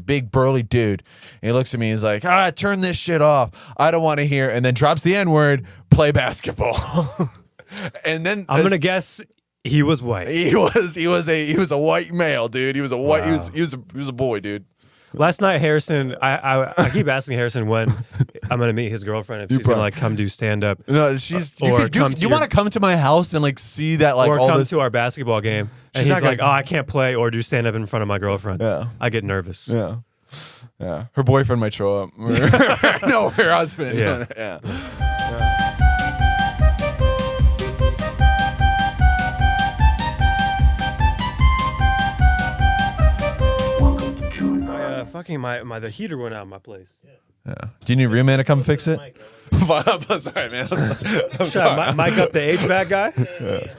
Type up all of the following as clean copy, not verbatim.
big burly dude. And he looks at me. He's like, turn this shit off. I don't want to hear. And then drops the N-word, play basketball. And then I'm going to guess he was white. He was a white male, dude. He was a white, he was a boy, dude. Last night, Harrison, I keep asking Harrison when I'm going to meet his girlfriend, if she's going to like come do stand up. No, she's, you want to come to my house and like see that, like, or all come this? to our basketball game. And he's like, I can't play or do stand up in front of my girlfriend. Yeah. I get nervous. Yeah. Yeah. Her boyfriend might show up. No, her husband. Yeah. Yeah. The heater went out in my place. Yeah. Do you need real man to come fix it? Sorry, man. I'm sorry. Mic up the HVAC guy? Yeah.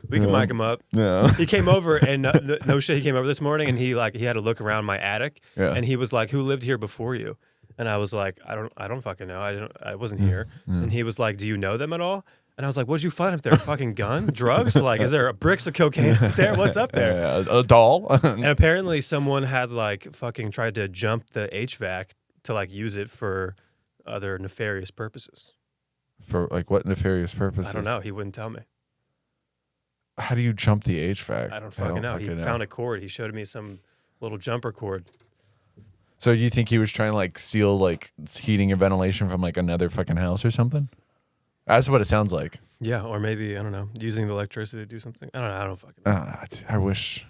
We can mic him up. Yeah. He came over and no shit. He came over this morning and he had to look around my attic. Yeah. And he was like, "Who lived here before you?" And I was like, "I don't fucking know. I wasn't here." Yeah. And he was like, "Do you know them at all?" And I was like, "What'd you find up there? A fucking gun? Drugs? Like, is there bricks of cocaine up there? What's up there?" A doll. And apparently someone had like fucking tried to jump the HVAC to like use it for other nefarious purposes. For like what nefarious purposes? I don't know. He wouldn't tell me. How do you jump the HVAC? I don't fucking know. He found a cord. He showed me some little jumper cord. So you think he was trying to like steal like heating and ventilation from like another fucking house or something? That's what it sounds like. Yeah, or maybe, I don't know, using the electricity to do something. I don't know. I don't fucking know. I wish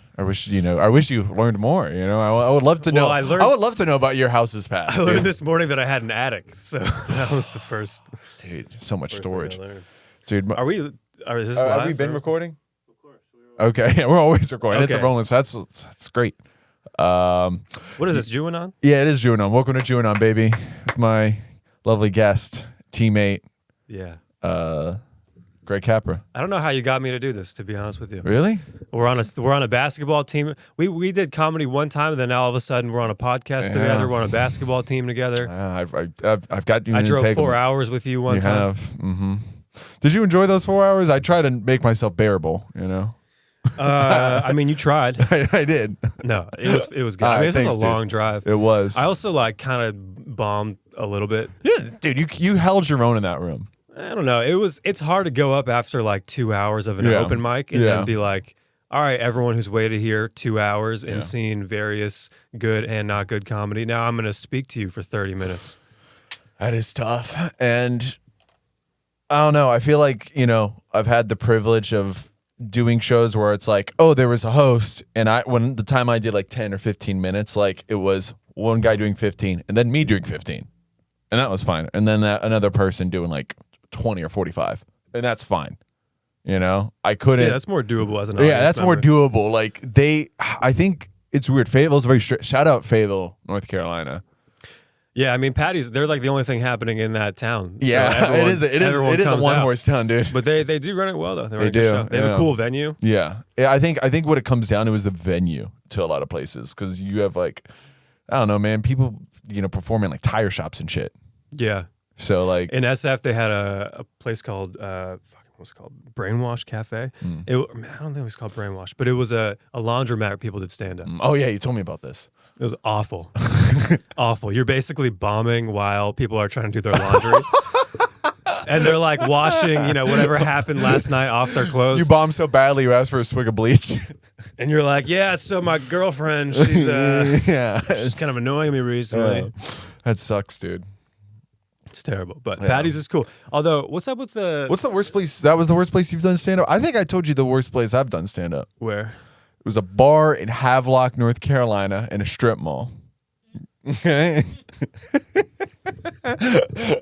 you learned more. You know, I would love to know. I would love to know about your house's past. I learned this morning that I had an attic, so that was the first. Dude, so much storage. Dude, have we been recording? Of course. Okay, yeah, we're always recording. Okay. It's a rolling. So that's great. What is this, Jew Anon? Yeah, it is Jew Anon. Welcome to Jew Anon, baby. With my lovely guest, teammate. Yeah. Greg Capra. I don't know how you got me to do this, to be honest with you. Really? We're on a basketball team. We did comedy one time, and then now all of a sudden we're on a podcast together. We're on a basketball team together. I've got you. I drove 4 hours with you one time. Mm-hmm. Did you enjoy those 4 hours? I try to make myself bearable. You know. I mean, you tried. I did. No, it was good. I mean, this was a long drive. It was. I also like kind of bombed a little bit. Yeah, dude, you held your own in that room. I don't know. It's hard to go up after like 2 hours of an open mic and then be like, all right, everyone who's waited here 2 hours and seen various good and not good comedy, now I'm going to speak to you for 30 minutes. That is tough. And I don't know. I feel like, I've had the privilege of doing shows where it's like, oh, there was a host. And when the time I did like 10 or 15 minutes, like it was one guy doing 15 and then me doing 15. And that was fine. And then another person doing like 20 or 45, and that's fine. I couldn't. Yeah, that's more doable as an audience that's member. more doable. Like I think it's weird. Fayetteville's very strict. Shout out Fayetteville, North Carolina. Yeah, I mean, Patty's, they're like the only thing happening in that town. Yeah, so everyone, it is a one-horse town, dude. But they do run it well, though. They do. They have a cool venue. Yeah. I think what it comes down to is the venue to a lot of places, because you have like, I don't know, man, people, performing like tire shops and shit. Yeah. So like in SF, they had a place called what's it called? Brainwash Cafe. I don't think it was called Brainwash, but it was a laundromat where people did stand up. Oh yeah, you told me about this. It was awful, awful. You're basically bombing while people are trying to do their laundry, and they're like washing, whatever happened last night off their clothes. You bomb so badly, you ask for a swig of bleach, and you're like, yeah. So my girlfriend, she's she's kind of annoying me recently. That sucks, dude. It's terrible, but Patty's is cool. Although, what's up with what's the worst place? That was the worst place you've done stand-up? I think I told you the worst place I've done stand-up. Where? It was a bar in Havelock, North Carolina, in a strip mall. Okay.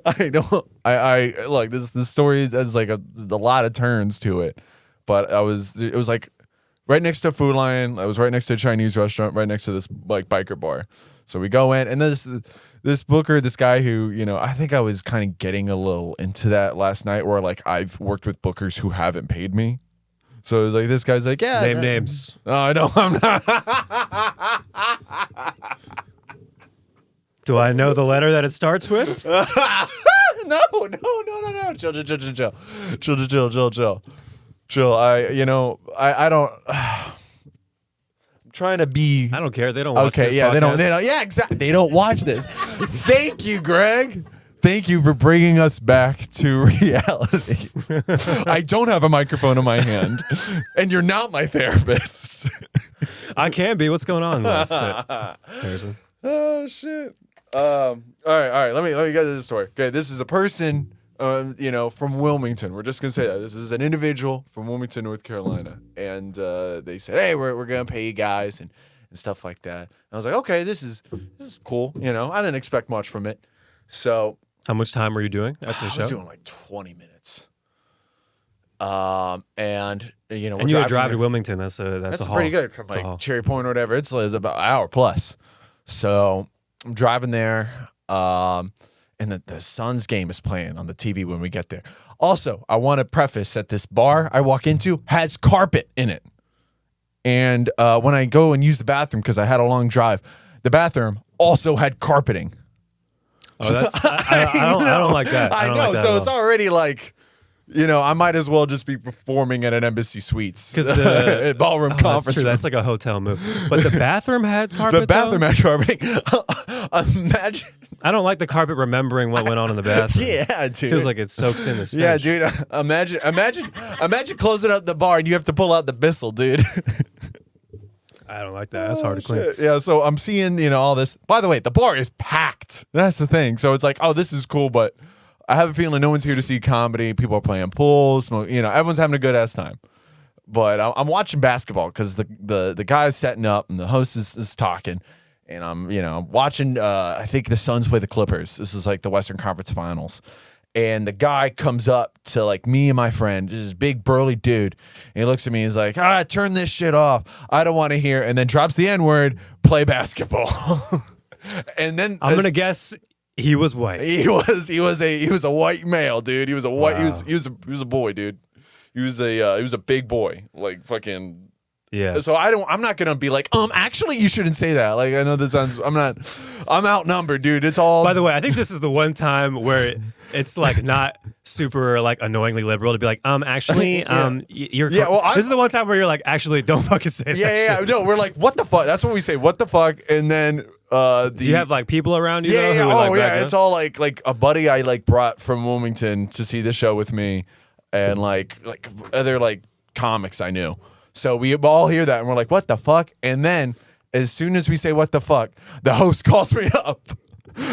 I look, this story has like a lot of turns to it, but it was like right next to Food Lion. I was right next to a Chinese restaurant, right next to this like biker bar. So we go in, and this booker, this guy who, I think I was kind of getting a little into that last night, where like I've worked with bookers who haven't paid me. So it was like, this guy's like, yeah. Name names. Oh, no, I'm not. Do I know the letter that it starts with? No. Chill. I don't. trying to be. I don't care. They don't watch this yeah, podcast. they don't. Yeah, exactly. They don't watch this. Thank you, Greg. Thank you for bringing us back to reality. I don't have a microphone in my hand, and you're not my therapist. I can be. What's going on, Harrison? Oh shit. All right. Let me get to this story. Okay, this is a person, from Wilmington. We're just gonna say that this is an individual from Wilmington, North Carolina, and they said, "Hey, we're gonna pay you guys and stuff like that." And I was like, "Okay, this is cool." I didn't expect much from it. So, how much time were you doing at the show? I was doing like 20 minutes. And you drive to Wilmington. That's a haul. Pretty good from like Cherry Point or whatever. It's about an hour plus. So I'm driving there, and the Suns game is playing on the TV when we get there. Also, I want to preface that this bar I walk into has carpet in it. And when I go and use the bathroom, because I had a long drive, the bathroom also had carpeting. Oh, that's I don't like that. I know. Like that so it's already like, I might as well just be performing at an Embassy Suites because the ballroom conference. That's true. That's like a hotel move. But the bathroom had carpet. The bathroom had carpeting. Imagine. I don't like the carpet remembering what went on in the bathroom. Yeah, dude. Feels like it soaks in the stench. Yeah, dude. Imagine closing up the bar and you have to pull out the Bissell, dude. I don't like that. That's hard to clean. Shit. Yeah, so I'm seeing, all this. By the way, the bar is packed. That's the thing. So it's like, oh, this is cool, but I have a feeling no one's here to see comedy. People are playing pool, everyone's having a good ass time. But I'm watching basketball because the guy's setting up and the host is talking, and I'm watching. I think the Suns play the Clippers. This is like the Western Conference Finals, and the guy comes up to like me and my friend, this big burly dude, and he looks at me. He's like, turn this shit off. I don't want to hear. And then drops the N-word. Play basketball. And then I'm gonna guess. He was white. He was a white male, dude. He was a white. Wow. He was a boy, dude. He was a big boy, like fucking. Yeah. So I'm not gonna be like, actually, you shouldn't say that. Like, I know this sounds. I'm outnumbered, dude. It's all. By the way, I think this is the one time where it's like not super like annoyingly liberal to be like, actually, you're. Yeah. Well, this is the one time where you're like, actually, don't fucking say that. Yeah. Shit. No, we're like, what the fuck? That's what we say. What the fuck? And then. Do you have like people around you? Yeah. Who It's all like a buddy I like brought from Wilmington to see the show with me, and like other like comics I knew. So we all hear that and we're like, what the fuck? And then as soon as we say what the fuck, the host calls me up.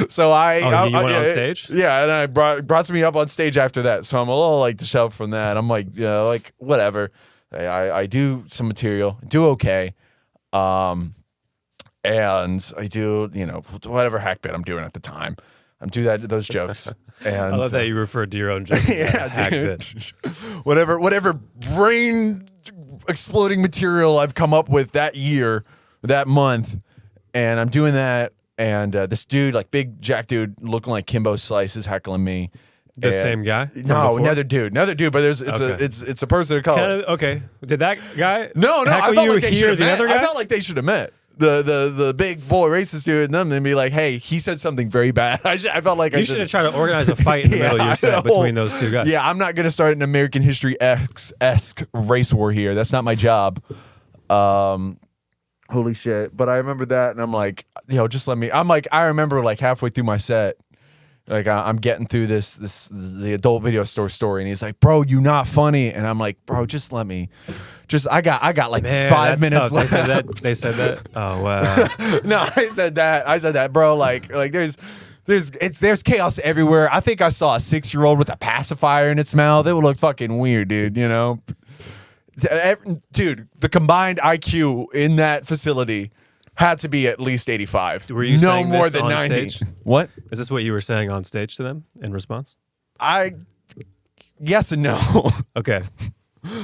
So I went on stage? Yeah, and I brought me up on stage after that. So I'm a little like disheveled from that. I'm like, like whatever. I do some material, do okay. And I do, whatever hack bit I'm doing at the time. I'm doing those jokes. And I love that you referred to your own jokes. Yeah, hack bit. whatever brain exploding material I've come up with that year, that month, and I'm doing that. And this dude, like big jack dude, looking like Kimbo Slice, is heckling me. The same guy? No, another dude. But it's a person of color. Okay. Did that guy? No. I felt like the other guy? I felt like they should have met. The big boy racist dude and them, and be like, hey, he said something very bad. I felt like you should have tried to organize a fight in the middle of your set between those two guys. Yeah, I'm not gonna start an American history esque race war here. That's not my job. Holy shit! But I remember that, and I'm like, just let me. I remember like halfway through my set, like I'm getting through the adult video store story, and he's like, bro, you not funny, and I'm like, bro, just let me. I got like 5 minutes tough. left. They said that. Oh wow. No, I said that, bro. Like there's chaos everywhere. I think I saw a 6-year-old with a pacifier in its mouth. It would look fucking weird, dude. Dude, the combined IQ in that facility had to be at least 85. Were you no saying more this than on 90? Stage? What? Is this what you were saying on stage to them in response? Yes and no. Okay.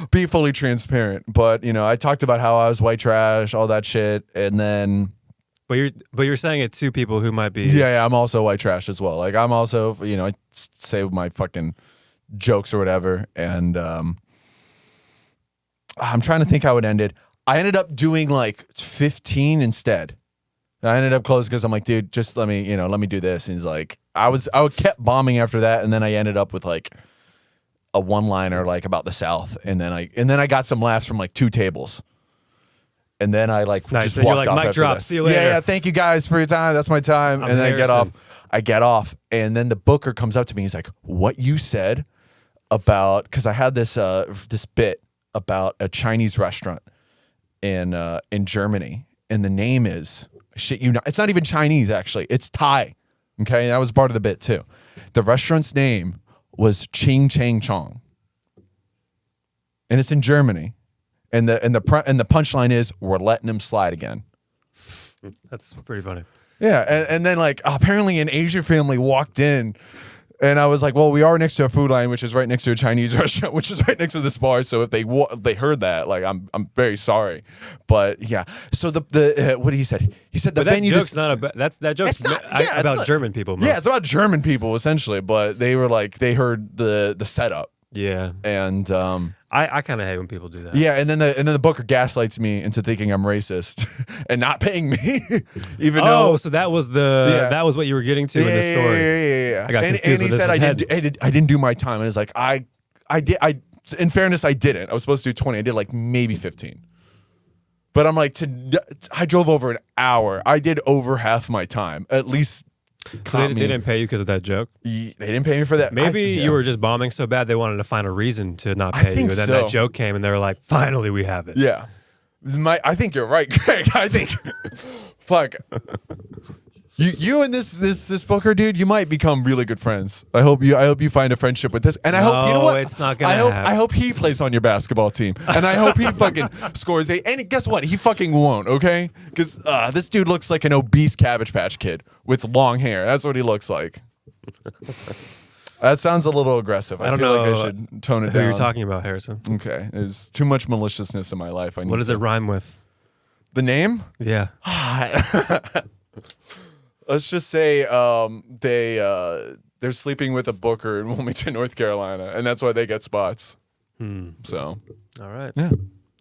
Be fully transparent, but I talked about how I was white trash, all that shit, and then. But you're saying it to people who might be. Yeah, I'm also white trash as well. Like I'm also, I say my fucking jokes or whatever, and I'm trying to think how it ended. I ended up doing like 15 instead. I ended up closing because I'm like, dude, just let me do this. And he's like, I kept bombing after that, and then I ended up with like a one-liner like about the South, and then I got some laughs from like 2 tables. And then I like nice. just then walked you're like, off mic after drop. that. See you later. Yeah, thank you guys for your time. That's my time. I'm and then Harrison. I get off. And then the booker comes up to me. He's like, what you said about, because I had this this bit about a Chinese restaurant in Germany. And the name is, shit you know, it's not even Chinese actually. It's Thai. Okay, that was part of the bit too. The restaurant's name was Ching Chong. And it's in Germany. And the punchline is, we're letting him slide again. That's pretty funny. Yeah, and then like apparently an Asian family walked in, and I was like, well, we are next to a food line, which is right next to a Chinese restaurant, which is right next to this bar. So if they heard that, like I'm very sorry, but yeah. So the what he said? He said the but venue. That joke's not about that joke's about German people. Yeah, it's about German people essentially, but they were like they heard the setup. Yeah, and I kind of hate when people do that. Yeah, and then the booker gaslights me into thinking I'm racist and not paying me, even though. So that was that was what you were getting to in the story. Yeah. I got confused and he with this said was I didn't do my time, and it's like I did. In fairness, I didn't. I was supposed to do 20. I did like maybe 15. But I'm like I drove over an hour. I did over half my time at least. So they didn't pay you because of that joke? They didn't pay me for that. Maybe you were just bombing so bad they wanted to find a reason to not pay you. And then that joke came and they were like, finally we have it. Yeah. I think you're right, Greg. I think fuck. You and this booker dude, you might become really good friends. I hope you find a friendship with this. And I hope, you know what? It's not gonna happen. I hope he plays on your basketball team. And I hope he fucking scores and guess what? He fucking won't, okay? Because this dude looks like an obese Cabbage Patch Kid with long hair. That's what he looks like. That sounds a little aggressive. I feel like I should tone it down. Who you're talking about, Harrison? Okay. There's too much maliciousness in my life. What does it rhyme with? The name? Yeah. Let's just say they're sleeping with a booker in Wilmington, North Carolina, and that's why they get spots. So, all right. Yeah.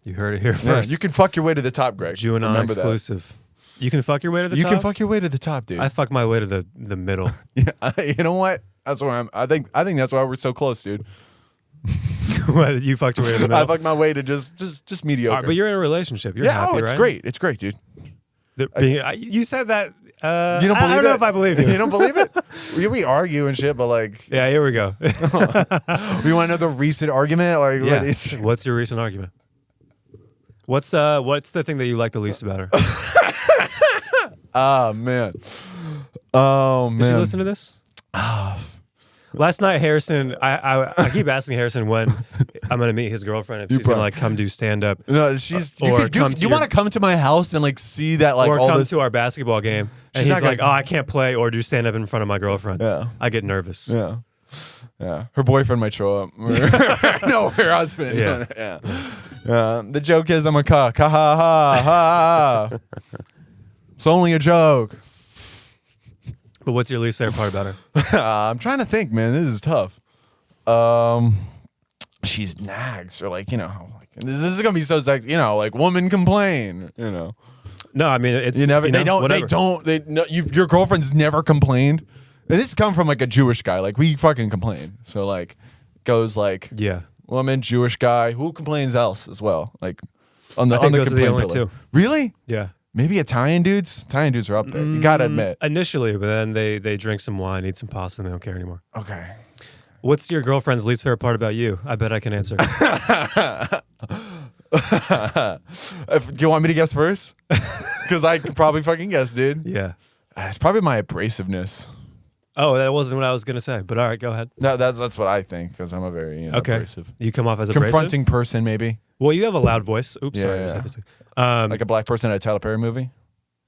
You heard it here first. Yeah, you can fuck your way to the top, Greg. Jew Anon exclusive. That. You can fuck your way to the top? You can fuck your way to the top, dude. I fuck my way to the middle. Yeah, you know what? That's where I think that's why we're so close, dude. What, you fucked your way to the middle? I fucked my way to just mediocre. Right, but you're in a relationship. You're happy, it's right? great. It's great, dude. You said that. You don't believe I don't know if I believe you. You don't believe it? We argue and shit, but like. Yeah, here we go. We want to know the recent argument? Like, yeah. What's your recent argument? What's the thing that you like the least about her? Oh man. Did she listen to this? Last night, Harrison, I keep asking Harrison when I'm gonna meet his girlfriend if she's gonna like come do stand up. No, she's. You want to come to my house and like see that like or all come this to our basketball game and he's like, I can't play or do stand up in front of my girlfriend. Yeah, I get nervous. Yeah, yeah. Her boyfriend might show up. No, her husband. Yeah. The joke is I'm a cuck. Ha ha ha ha. It's only a joke. But what's your least favorite part about her? I'm trying to think, man. This is tough. She's nags or like, like, this is gonna be so sexy. Like women complain. No, I mean it's your girlfriend's never complained. And this come from like a Jewish guy. Like we fucking complain. So like goes like woman, Jewish guy, who complains else as well. Like on the those are the only pillar. two. Really? Yeah. Maybe Italian dudes? Italian dudes are up there. You gotta admit. Initially, but then they drink some wine, eat some pasta, and they don't care anymore. Okay. What's your girlfriend's least favorite part about you? I bet I can answer. Do you want me to guess first? Because I could probably fucking guess, dude. Yeah. It's probably my abrasiveness. Oh, that wasn't what I was going to say. But all right, go ahead. No, that's what I think because I'm a very abrasive. You come off as abrasive? Confronting person, maybe. Well, you have a loud voice. Oops, sorry. Yeah. Like a black person at a Tyler Perry movie.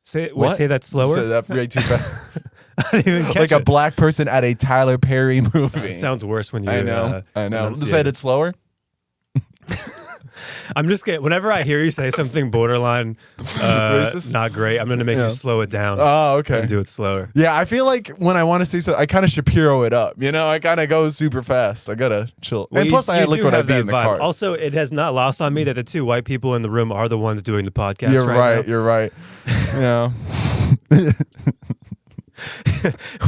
Say that slower. Say that way too fast. I didn't even catch like it. A black person at a Tyler Perry movie. It sounds worse when you. I know. Said it slower. I'm just getting. Whenever I hear you say something borderline racist, not great, I'm going to make you slow it down. Oh, okay. And do it slower. Yeah, I feel like when I want to say something, I kind of Shapiro it up. I kind of go super fast. I gotta chill. Well, and plus, I had liquid IV in the car. Also, it has not lost on me that the two white people in the room are the ones doing the podcast. You're right. Now. You're right. Yeah.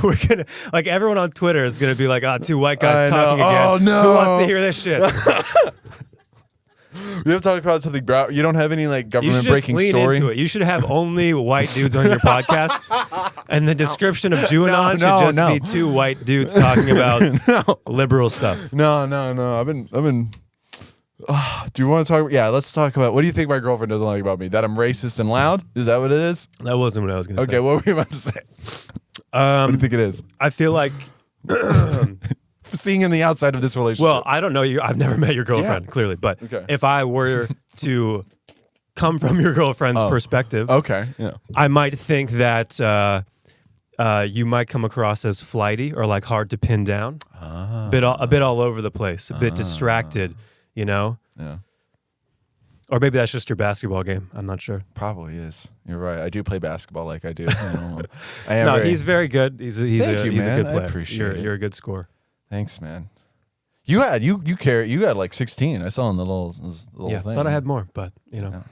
We're gonna everyone on Twitter is gonna be like, two white guys talking again. Oh no! Who wants to hear this shit? We have to talk about something. You don't have any like You government should just breaking lean story. into it. You should have only white dudes on your podcast, and the description of Jew Anon should just be two white dudes talking about liberal stuff. No. I've been. Do you want to talk? Yeah, let's talk about. What do you think my girlfriend doesn't like about me? That I'm racist and loud? Is that what it is? That wasn't what I was going to say. Okay, what were you about to say? What do you think it is? I feel like Seeing in the outside of this relationship. Well, I don't know you. I've never met your girlfriend, clearly. But if I were to come from your girlfriend's perspective, I might think that you might come across as flighty or like hard to pin down, a bit all over the place, a bit distracted, you know? Yeah. Or maybe that's just your basketball game. I'm not sure. Probably is. You're right. I do play basketball like I do. He's very good. He's a good player. I appreciate it. You're a good scorer. Thanks, man. You had like 16. I saw in the little thing. I thought I had more, but you know. Yeah.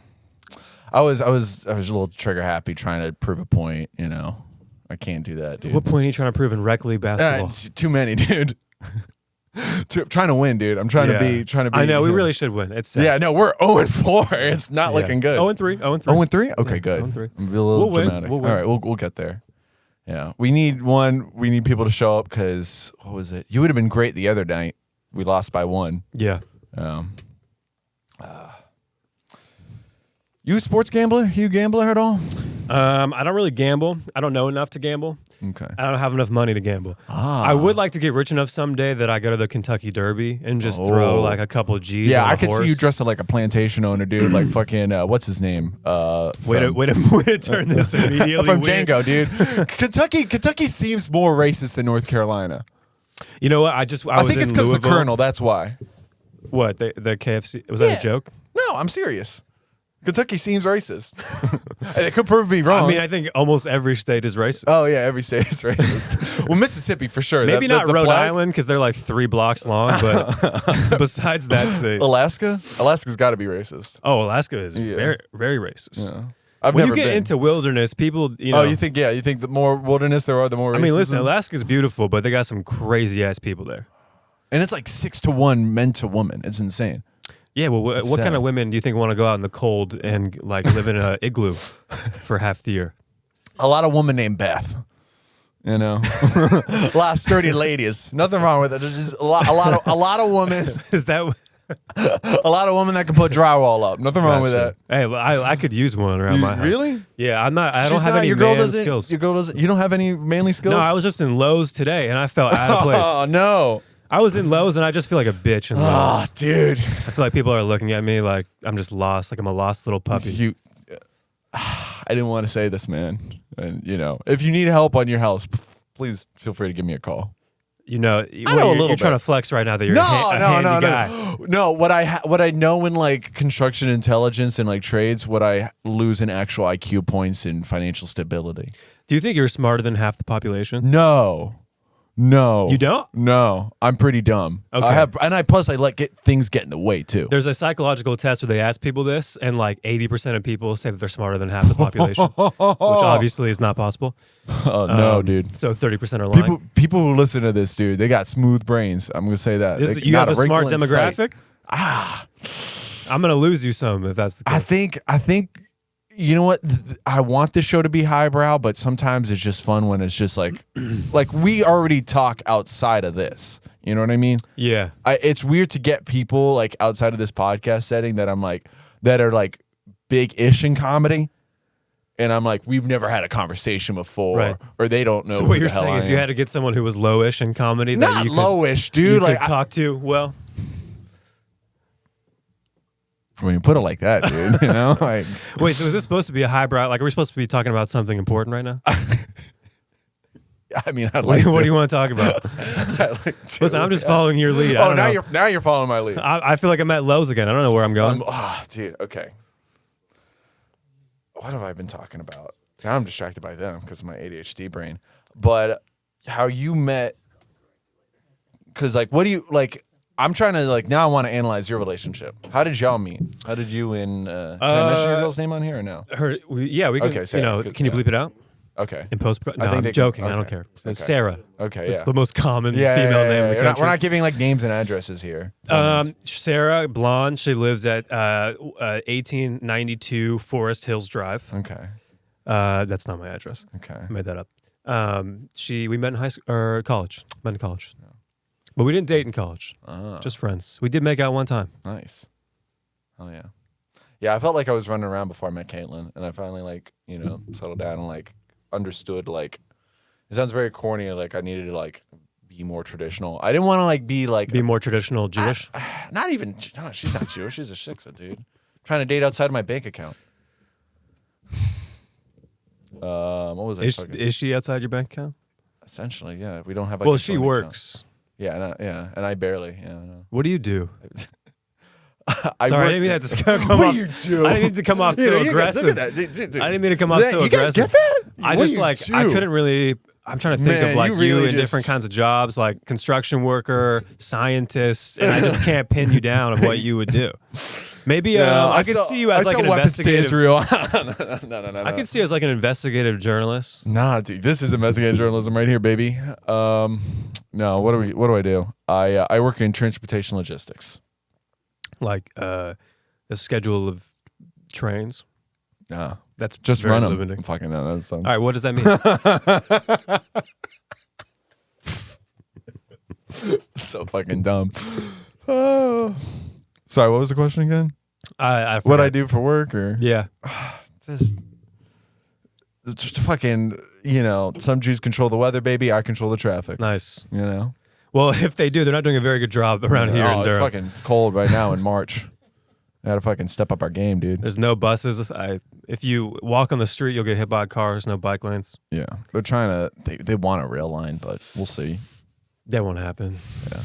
I was a little trigger happy trying to prove a point, you know. I can't do that, dude. What point are you trying to prove in rec league basketball? Too many, dude. Trying to win, dude. I'm trying to be. I know we really should win. It's sad. Yeah, no, we're 0-4. It's not looking good. 0-3. 0-3. Okay, good. 0-3. I'm a little dramatic. We'll win. All right, we'll get there. Yeah, we need people to show up because what was it? You would have been great the other night. We lost by 1. Yeah. You a sports gambler? You a gambler at all? I don't really gamble. I don't know enough to gamble. Okay. I don't have enough money to gamble. I would like to get rich enough someday that I go to the Kentucky Derby and just throw like a couple G's. Yeah, on I could horse. see you dressed up like a plantation owner, dude. Like fucking what's his name? Way to turn this immediately from weird. Django, dude. Kentucky seems more racist than North Carolina. You know what? I think it's because the Colonel. That's why. What the KFC? Was that a joke? No, I'm serious. Kentucky seems racist. It could prove me wrong. I mean, I think almost every state is racist. Oh yeah, every state is racist. Well, Mississippi for sure. Maybe not Rhode Island because they're like 3 blocks long, but besides that state, Alaska's got to be racist. Oh, Alaska is very, very racist. Yeah. When you get into wilderness, people, you know. Oh, you think the more wilderness there are, the more racism? I mean, listen, Alaska's beautiful, but they got some crazy ass people there. And it's like 6-to-1 men to woman. It's insane. Yeah, well, what kind of women do you think want to go out in the cold and like live in an igloo for half the year? A lot of women named Beth. You know, a lot of sturdy ladies. Nothing wrong with it. There's just a lot of women. Is that a lot of women that can put drywall up? Nothing wrong with that. Hey, I could use one around my house. Really? Yeah, I don't have any man skills. Your girl doesn't. You don't have any manly skills? No, I was just in Lowe's today and I felt out of place. Oh no. I was in Lowe's and I just feel like a bitch in Lowe's. Oh, dude. I feel like people are looking at me like I'm just lost, like I'm a lost little puppy. I didn't want to say this, man. And you know, if you need help on your house, please feel free to give me a call. You know, you're trying to flex right now that you're a handy guy. No, what I know in like construction intelligence and like trades, what I lose in actual IQ points in financial stability. Do you think you're smarter than half the population? No. You don't? No, I'm pretty dumb. Okay. I let things get in the way too. There's a psychological test where they ask people this, and like 80% of people say that they're smarter than half the population, which obviously is not possible. Oh no, dude. So 30% are lying. People who listen to this, dude, they got smooth brains. I'm gonna say that. You have a smart demographic. I'm gonna lose you some if that's the case. I think. You know what? I want this show to be highbrow, but sometimes it's just fun when it's just like we already talk outside of this. You know what I mean? Yeah. It's weird to get people like outside of this podcast setting that are like big-ish in comedy. And I'm like, we've never had a conversation before, right. Or they don't know. So what you're saying is you had to get someone who was lowish in comedy that you could, lowish, dude. You could talk to. Well, when you put it like that, dude, you know, like. Wait, so is this supposed to be a highbrow? Like, are we supposed to be talking about something important right now? I mean, I'd like. What do you want to talk about? Listen, I'm just following your lead. Oh, now you're following my lead. I feel like I'm at Lowe's again. I don't know where I'm going. Dude. Okay. What have I been talking about? Now I'm distracted by them because of my ADHD brain. But how you met? Because like, what do you like? I'm trying to like now. I want to analyze your relationship. How did y'all meet? How did you and? Can I mention your girl's name on here or no? We can. Okay, can you bleep it out? Okay. in post. No, I'm joking. I don't care. Okay. Sarah. Okay. It's yeah. the most common female name in the country. We're not giving like names and addresses here. Sarah, blonde. She lives at 1892 Forest Hills Drive. Okay. That's not my address. Okay. I made that up. We met in high school or college. Met in college, but we didn't date in college. Just friends. We did make out one time. Nice. Oh yeah. Yeah, I felt like I was running around before I met Caitlin, and I finally like settled down and like understood like it sounds very corny. Like I needed to like be more traditional. I didn't want to like be more traditional Jewish. Not even. No, she's not Jewish. She's a shiksa, dude. trying to date outside of my bank account. What was I? Is she outside your bank account? Essentially, yeah. We don't have. Like, well, she works. Account. Yeah, and I barely. Yeah, no. What do you do? I Sorry, I didn't mean that to come off. What do you do? I didn't mean to come off so aggressive. Look at that. Dude. I didn't mean to come off so you guys aggressive. get that? I What just do like you I do? couldn't really. I'm trying to think of like you in just... different kinds of jobs, like construction worker, scientist, and I just can't pin you down of what you would do. Maybe I could see you as like an investigative. No. I could see you as like an investigative journalist. Nah, dude, this is investigative journalism right here, baby. No, what do I do? I work in transportation logistics. Like the schedule of trains. Nah, that's just very run them. limiting. Fucking no, that sounds. All right, what does that mean? So fucking dumb. Sorry, what was the question again? I what I do for work, or yeah, just fucking. Some Jews control the weather, baby. I control the traffic. Nice. Well, if they do, they're not doing a very good job around here in Durham. It's fucking cold right now in March. I gotta fucking step up our game, dude. There's no buses. If you walk on the street, you'll get hit by cars. No bike lanes. Yeah, they're trying to. They want a rail line, but we'll see. That won't happen. Yeah.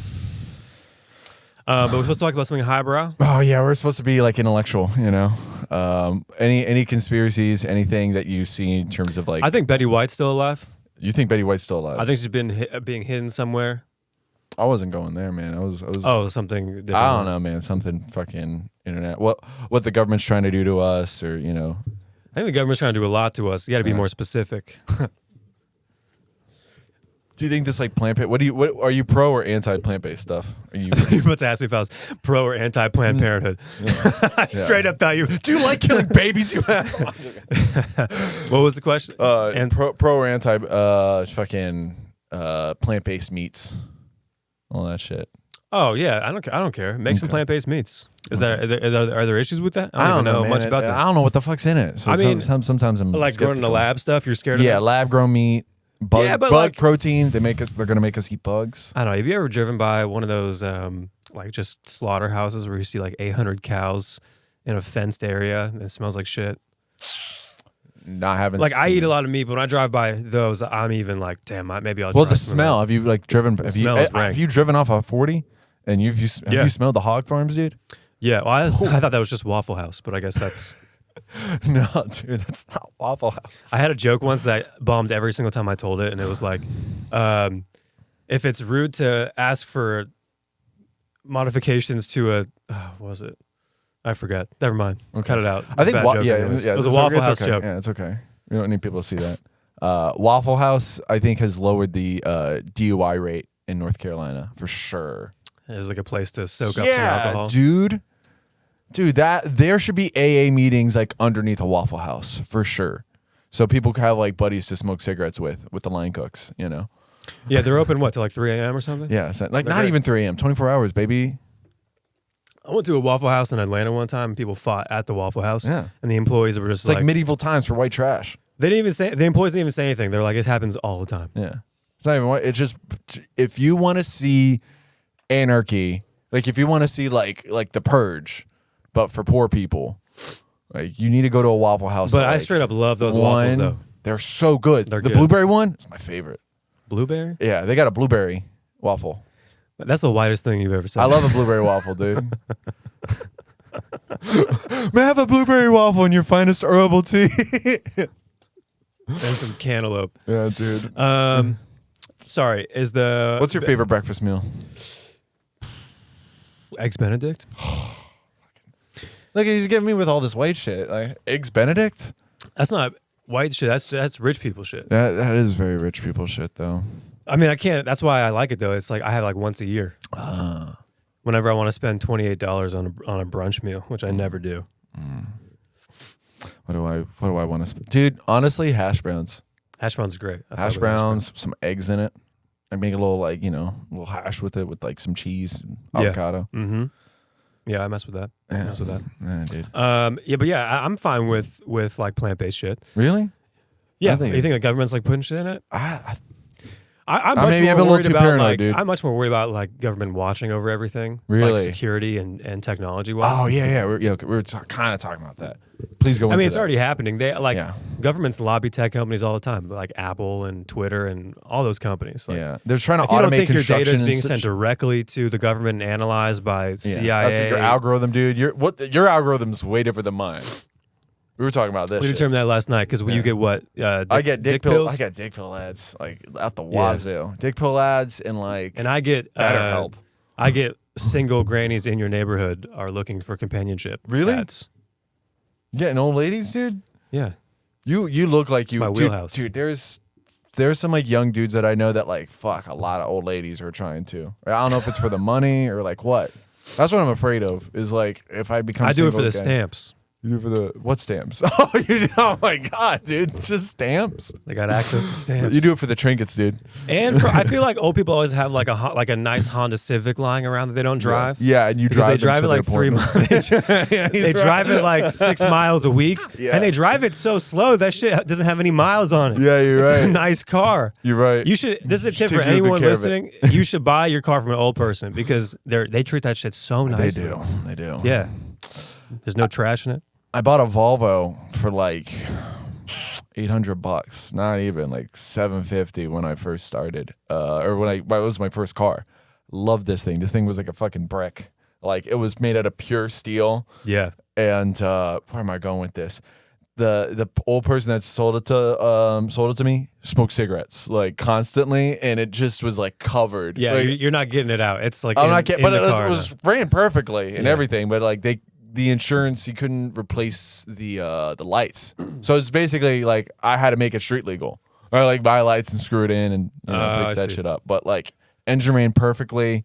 But we're supposed to talk about something highbrow. Oh yeah, we're supposed to be like intellectual. Any conspiracies, anything that you see in terms of like. I think Betty White's still alive. You think Betty White's still alive? I think she's been being hidden somewhere. I wasn't going there, man. I was. Oh, something different. I don't know, man. Something fucking internet. What the government's trying to do to us, or I think the government's trying to do a lot to us. You got to be more specific. Do you think this like plant? What are you pro or anti plant based stuff? Are you? You're about to ask me if I was pro or anti Planned Parenthood. Yeah. I straight up thought you. Do you like killing babies? You asshole. What was the question? And pro or anti fucking plant based meats, all that shit. Oh yeah, I don't care. Make some plant based meats. Are there issues with that? I don't even know much about that. I don't know what the fuck's in it. So I mean, sometimes I'm like skeptical. growing in the lab stuff. You're scared of Yeah, lab grown meat. Bug protein. They're gonna make us eat bugs. I don't know. Have you ever driven by one of those like just slaughterhouses where you see like 800 cows in a fenced area and it smells like shit? Not having like I eat a lot of meat, but when I drive by those, I'm even like, damn, maybe I'll. Well, the smell. Have you like driven? Have you driven off a 40? And have you smelled the hog farms, dude? Yeah. Well, I thought that was just Waffle House, but I guess that's. No, dude, that's not Waffle House. I had a joke once that bombed every single time I told it, and it was like, if it's rude to ask for modifications to a, what was it? I forget. Never mind. Okay. Cut it out. I think, it was a Waffle House joke. Yeah, it's okay. We don't need people to see that. Waffle House, I think, has lowered the DUI rate in North Carolina for sure. It's like a place to soak up some alcohol. Dude, that there should be AA meetings like underneath a Waffle House for sure, so people can have like buddies to smoke cigarettes with the line cooks. Yeah, they're open till like 3 a.m. or something. Yeah, like not even 3 a.m. 24 hours, baby. I went to a Waffle House in Atlanta one time, and people fought at the Waffle House. Yeah, and the employees were just like medieval times for white trash. They didn't even say. The employees didn't even say anything. They're like, it happens all the time. Yeah, it's not even. It's just if you want to see anarchy, like if you want to see like the Purge. But for poor people, like you need to go to a Waffle House. But I straight up love those waffles, though. They're so good. The blueberry one is my favorite. Blueberry? Yeah, they got a blueberry waffle. That's the whitest thing you've ever said. I love a blueberry waffle, dude. May I have a blueberry waffle and your finest herbal tea? And some cantaloupe. Yeah, dude. Sorry, What's your favorite breakfast meal? Eggs Benedict. Look, he's giving me with all this white shit. Like Eggs Benedict? That's not. white shit. That's rich people shit. That is very rich people shit, though. I mean, I can't. That's why I like it though. It's like I have like once a year. Whenever I want to spend $28 on a brunch meal, which I never do. What do I want to spend? Dude, honestly, hash browns. Hash browns is great. Hash browns, some eggs in it. I make a little little hash with it with like some cheese, and avocado. Mm-hmm. Yeah, I mess with that. Yeah, dude. I'm fine with like plant-based shit. Really? Yeah. You think the government's like putting shit in it? I'm much maybe I'm a more little worried too about paranoid, dude. I'm much more worried about like government watching over everything, Really? like security and technology wise. Oh yeah. We were kind of talking about that. Please go. I mean, into it's that. already happening. They governments lobby tech companies all the time, like Apple and Twitter and all those companies. Like, they're trying to if you don't automate think your data is construction being sent directly to the government and analyzed by CIA. That's like your algorithm, dude. Your algorithm's way different than mine. We were talking about this. We determined that last night because you get what? I get dick pills. pills. I get dick pill ads like out the wazoo. Dick pill ads and I get BetterHelp. I get single grannies in your neighborhood are looking for companionship. Really? Ads. You getting old ladies, dude? Yeah. You look like my wheelhouse, dude. There's some like young dudes that I know that like fuck a lot of old ladies are trying to. I don't know if it's for the money or like what. That's what I'm afraid of. Is like if I become. I do it for the again. stamps. You do for the what stamps? Oh my god, dude! It's just stamps. They got access to stamps. You do it for the trinkets, dude. And I feel like old people always have like a nice Honda Civic lying around that they don't drive. Yeah, and you because drive. They drive it like 3 months. They drive it like 6 miles a week, and they drive it so slow that shit doesn't have any miles on it. Yeah, you're right. It's a nice car. You're right. You should. This is a tip for anyone listening. You should buy your car from an old person because they treat that shit so nicely. They do. Yeah. There's no trash in it. I bought a Volvo for like $800, not even like $750 when I first started, or when it was my first car. Loved this thing. This thing was like a fucking brick. Like it was made out of pure steel. Yeah. And where am I going with this? The old person that sold it to me smoked cigarettes like constantly, and it just was like covered. Yeah, like, you're not getting it out. It's like I'm not getting, but it was ran perfectly and everything. But like the insurance, you couldn't replace the lights, so it's basically like I had to make it street legal or like buy lights and screw it in and fix that shit up. But like engine ran perfectly,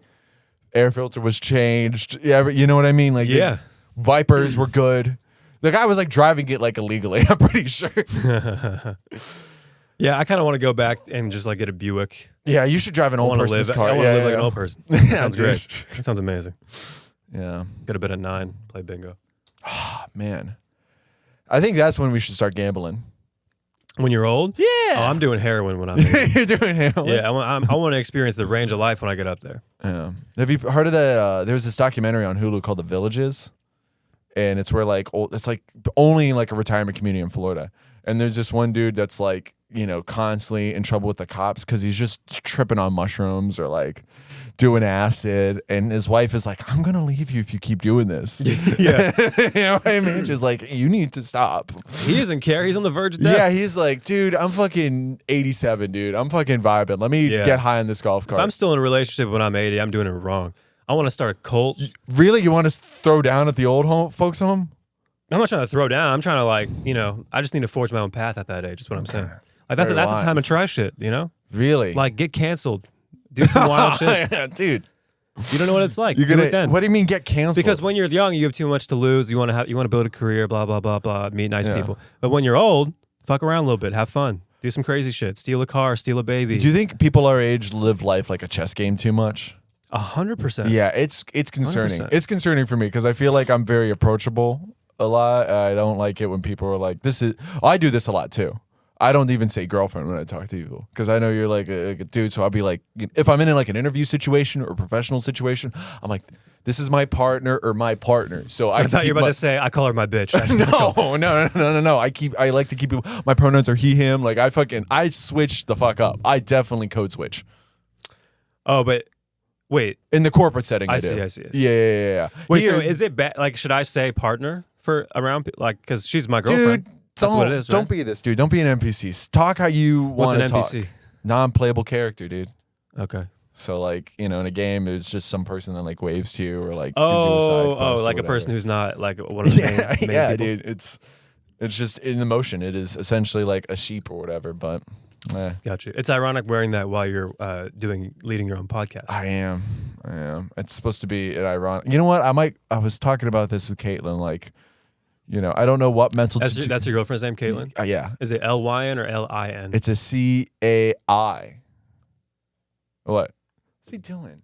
air filter was changed. Yeah, you know what I mean? Like the wipers were good. The guy was like driving it like illegally. I'm pretty sure. Yeah, I kind of want to go back and just like get a Buick. Yeah, you should drive an old person's car. I want to live like an old person. That sounds great. That sounds amazing. Yeah. Go to bed at 9, play bingo. Oh, man. I think that's when we should start gambling. When you're old? Yeah. Oh, I'm doing heroin when I'm 80. You're doing heroin? Yeah, I want to experience the range of life when I get up there. Yeah. Have you heard of there's this documentary on Hulu called The Villages? And it's where like it's like only like a retirement community in Florida. And there's this one dude that's like, constantly in trouble with the cops because he's just tripping on mushrooms or like doing acid. And his wife is like, I'm going to leave you if you keep doing this. Yeah. You know what I mean? She's like, you need to stop. He doesn't care. He's on the verge of death. Yeah, he's like, dude, I'm fucking 87, dude. I'm fucking vibing. Let me get high on this golf cart. If I'm still in a relationship when I'm 80, I'm doing it wrong. I want to start a cult. Really? You want to throw down at the old folks home? I'm not trying to throw down. I'm trying to I just need to forge my own path at that age. Is what I'm saying. Like that's a time to try shit. Really? Like get canceled, do some wild shit. Yeah, dude. You don't know what it's like. Do it then. What do you mean get canceled? Because when you're young, you have too much to lose. You want to build a career. Blah blah blah blah. Meet nice people. But when you're old, fuck around a little bit. Have fun. Do some crazy shit. Steal a car. Steal a baby. Do you think people our age live life like a chess game too much? 100%. Yeah, it's concerning. 100%. It's concerning for me because I feel like I'm very approachable a lot. I don't like it when people are like, "This is." I do this a lot too. I don't even say girlfriend when I talk to you because I know you're like a dude. So I'll be like, if I'm in like an interview situation or a professional situation, I'm like, this is my partner or my partner. So I thought you were about to say I call her my bitch. No. I like to keep my pronouns are he, him. Like I switch the fuck up. I definitely code switch. Oh, but wait. In the corporate setting, I see. Yeah. Wait, so is it bad? Like, should I say partner for around like because she's my girlfriend? Dude, that's what it is. Right? Don't be this dude. Don't be an NPC. Talk how you want to talk. What's an NPC? Non-playable character, dude. Okay. So like in a game, it's just some person that like waves to you or like gives you a side quest like or a person who's not like one of the main people. dude. It's It's just in the motion. It is essentially like a sheep or whatever, but Gotcha. It's ironic wearing that while you're leading your own podcast. I am. It's supposed to be an ironic. You know what? I was talking about this with Caitlin, like, you know, I don't know what mental... That's your girlfriend's name, Caitlin? Yeah. Is it Lyn or Lin? It's a Cai. What? What's he doing?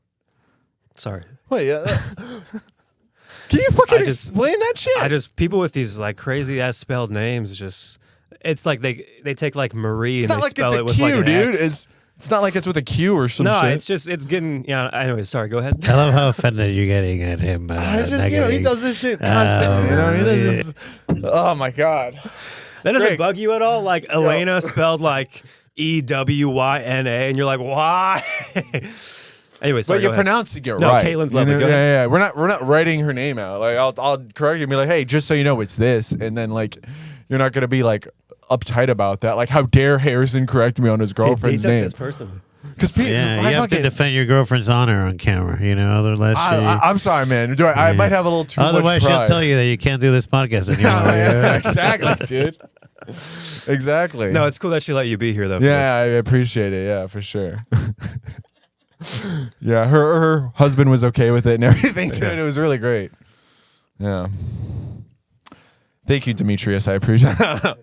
Sorry. Wait, can you fucking explain that shit? People with these like crazy ass spelled names, it's like they take like Marie and they spell it with like an dude. X. It's not like it's with a Q or some shit. No, it's getting, anyway, sorry, go ahead. I love how offended you're getting at him. He does this shit constantly. Oh my God. That doesn't bug you at all? Like Elena spelled like Ewyna, and you're like, why? Anyway, sorry. But you're pronouncing it right. No, Caitlin's lovely. Yeah. We're not writing her name out. Like I'll correct you and be like, hey, just so you know, it's this, and then like you're not gonna be like uptight about that. Like, how dare Harrison correct me on his girlfriend's name? This person. Because you have to defend your girlfriend's honor on camera. You know, otherwise I'm sorry, man. I might have a little too much pride. Otherwise, she'll tell you that you can't do this podcast anymore. Yeah, exactly, dude. Exactly. No, it's cool that she let you be here, though. Yeah, I appreciate it. Yeah, for sure. Yeah, her husband was okay with it and everything too. And it was really great. Yeah. Thank you, Demetrius. I appreciate it.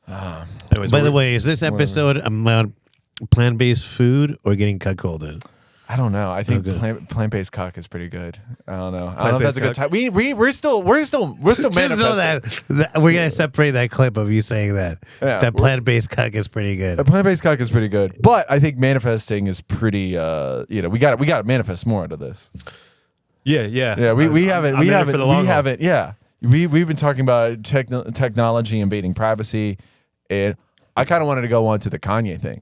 By the way, is this episode about plant-based food or getting cuckolded? I don't know. I think plant-based cock is pretty good. I don't know. I don't know if that's a good time. We're still manifesting. Just know that we're gonna separate that clip of you saying that. Yeah, that plant-based cock is pretty good. A plant-based cock is pretty good, but I think manifesting is pretty. We got to manifest more out of this. Yeah. We haven't. Yeah, we've been talking about technology invading privacy, and I kind of wanted to go on to the Kanye thing.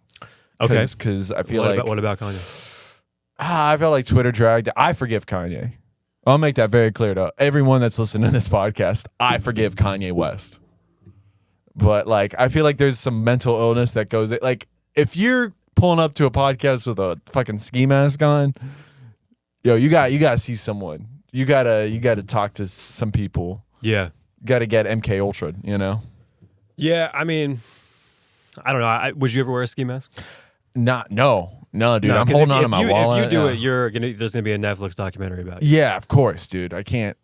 Okay, because I feel what about Kanye? I felt like Twitter dragged. I forgive Kanye. I'll make that very clear to everyone that's listening to this podcast. I forgive Kanye West. But like, I feel like there's some mental illness that goes like, if you're pulling up to a podcast with a fucking ski mask on, you gotta see someone. You gotta talk to some people. Yeah, gotta get MK Ultra. You know. Yeah, I mean, I don't know. Would you ever wear a ski mask? No, dude. I'm holding on to my wallet. If you do it, there's gonna be a Netflix documentary about you. Yeah, of course, dude. I can't.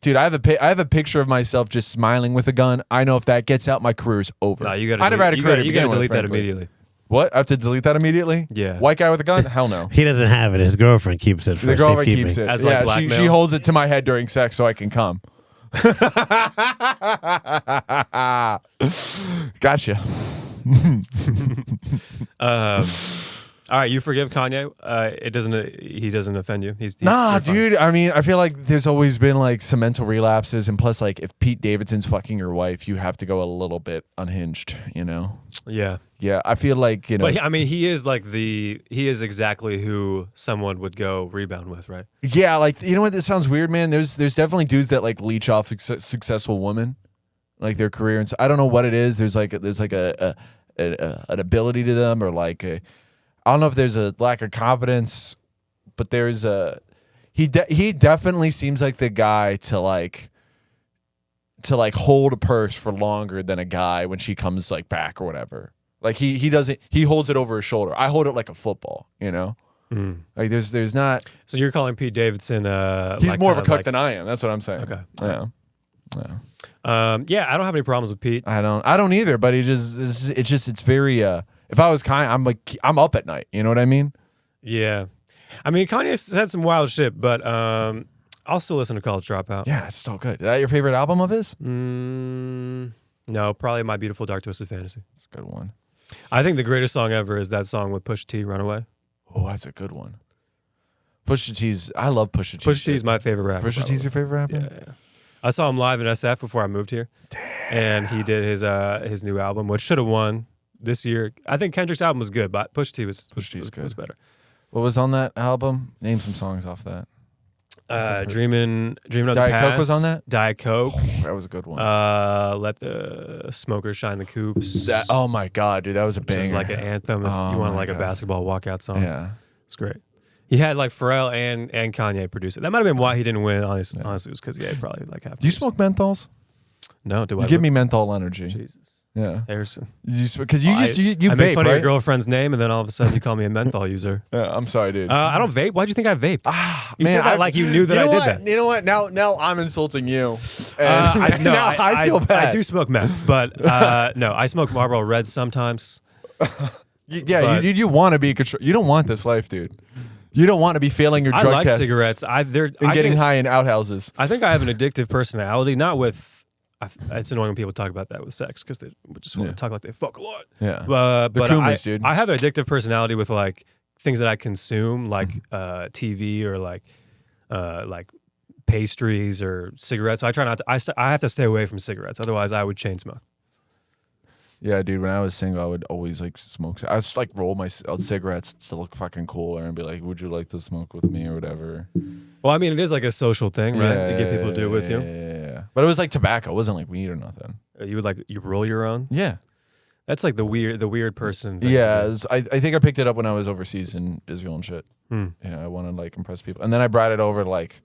Dude, I have a picture of myself just smiling with a gun. I know if that gets out, my career's over. No, you gotta. I never had a career. You gotta delete that immediately. What? I have to delete that immediately? Yeah. White guy with a gun? Hell no. He doesn't have it. His girlfriend keeps it. The girlfriend keeps it. As like blackmail. She holds it to my head during sex so I can come. Gotcha. All right, you forgive Kanye. He doesn't offend you. He's dude. I mean, I feel like there's always been like some mental relapses, and plus, like, if Pete Davidson's fucking your wife, you have to go a little bit unhinged, you know? Yeah. I feel like, you know. But I mean, he is exactly who someone would go rebound with, right? Yeah, like, you know what? This sounds weird, man. There's definitely dudes that like leech off successful women, like their career, and so I don't know what it is. There's like an ability to them, or like I don't know if there's a lack of confidence, but there's he definitely seems like the guy to hold a purse for longer than a guy when she comes like back or whatever. Like he holds it over his shoulder. I hold it like a football, you know? Like there's not. So you're calling Pete Davidson he's like more of a cook than I am. That's what I'm saying. Okay. Yeah. I don't have any problems with Pete. I don't either, but it's very if I was Kanye, I'm up at night. You know what I mean? Yeah. I mean, Kanye said some wild shit, but I'll still listen to College Dropout. Yeah, it's still good. Is that your favorite album of his? No, probably My Beautiful Dark Twisted Fantasy. It's a good one. I think the greatest song ever is that song with Pusha T, Runaway. Oh, that's a good one. I love Pusha T. Pusha T is my favorite rapper. Pusha T's your favorite rapper? Yeah. I saw him live in SF before I moved here. Damn. And he did his new album, which should have won this year. I think Kendrick's album was good, but Pusha T was better. What was on that album? Name some songs off that. Dreamin' of the Past. Diet Coke was on that? Diet Coke. That was a good one. Let the Smokers Shine the Coops. Oh my God, dude, that was a banger. It's like an anthem if you want like a basketball walkout song. Yeah. It's great. He had like Pharrell and Kanye produce it. That might have been why he didn't win. Honestly, it was because he had probably like half. Do you smoke menthols? No, do I? You give me menthol energy. Jesus. Yeah. Harrison. Because you I vape, made fun of right? your girlfriend's name, and then all of a sudden you call me a menthol user. Yeah, I'm sorry, dude. I don't vape. Why'd you think I vaped? You Man, said that like you knew that I did that. You know what? Now I'm insulting you. I feel bad. I do smoke meth, but no, I smoke Marlboro Reds sometimes. You want to be control. You don't want this life, dude. You don't want to be failing your drug I like tests cigarettes. and getting high in outhouses. I think I have an addictive personality, not with. It's annoying when people talk about that with sex because they just want to talk like they fuck a lot. Yeah, but Kumis, dude. I have an addictive personality with like things that I consume, like TV or like pastries or cigarettes. So I try not to. I have to stay away from cigarettes, otherwise I would chain smoke. Yeah, dude. When I was single, I would always like smoke. I would just like roll my cigarettes to look fucking cooler and be like, "Would you like to smoke with me or whatever?" Well, I mean, it is like a social thing, right? Yeah, You get people to do it with you. Yeah. But it was like tobacco. It wasn't like weed or nothing. You would you roll your own. Yeah. That's like the weird person thing. Yeah, I think I picked it up when I was overseas in Israel and shit. Hmm. Yeah, I want to like impress people, and then I brought it over to like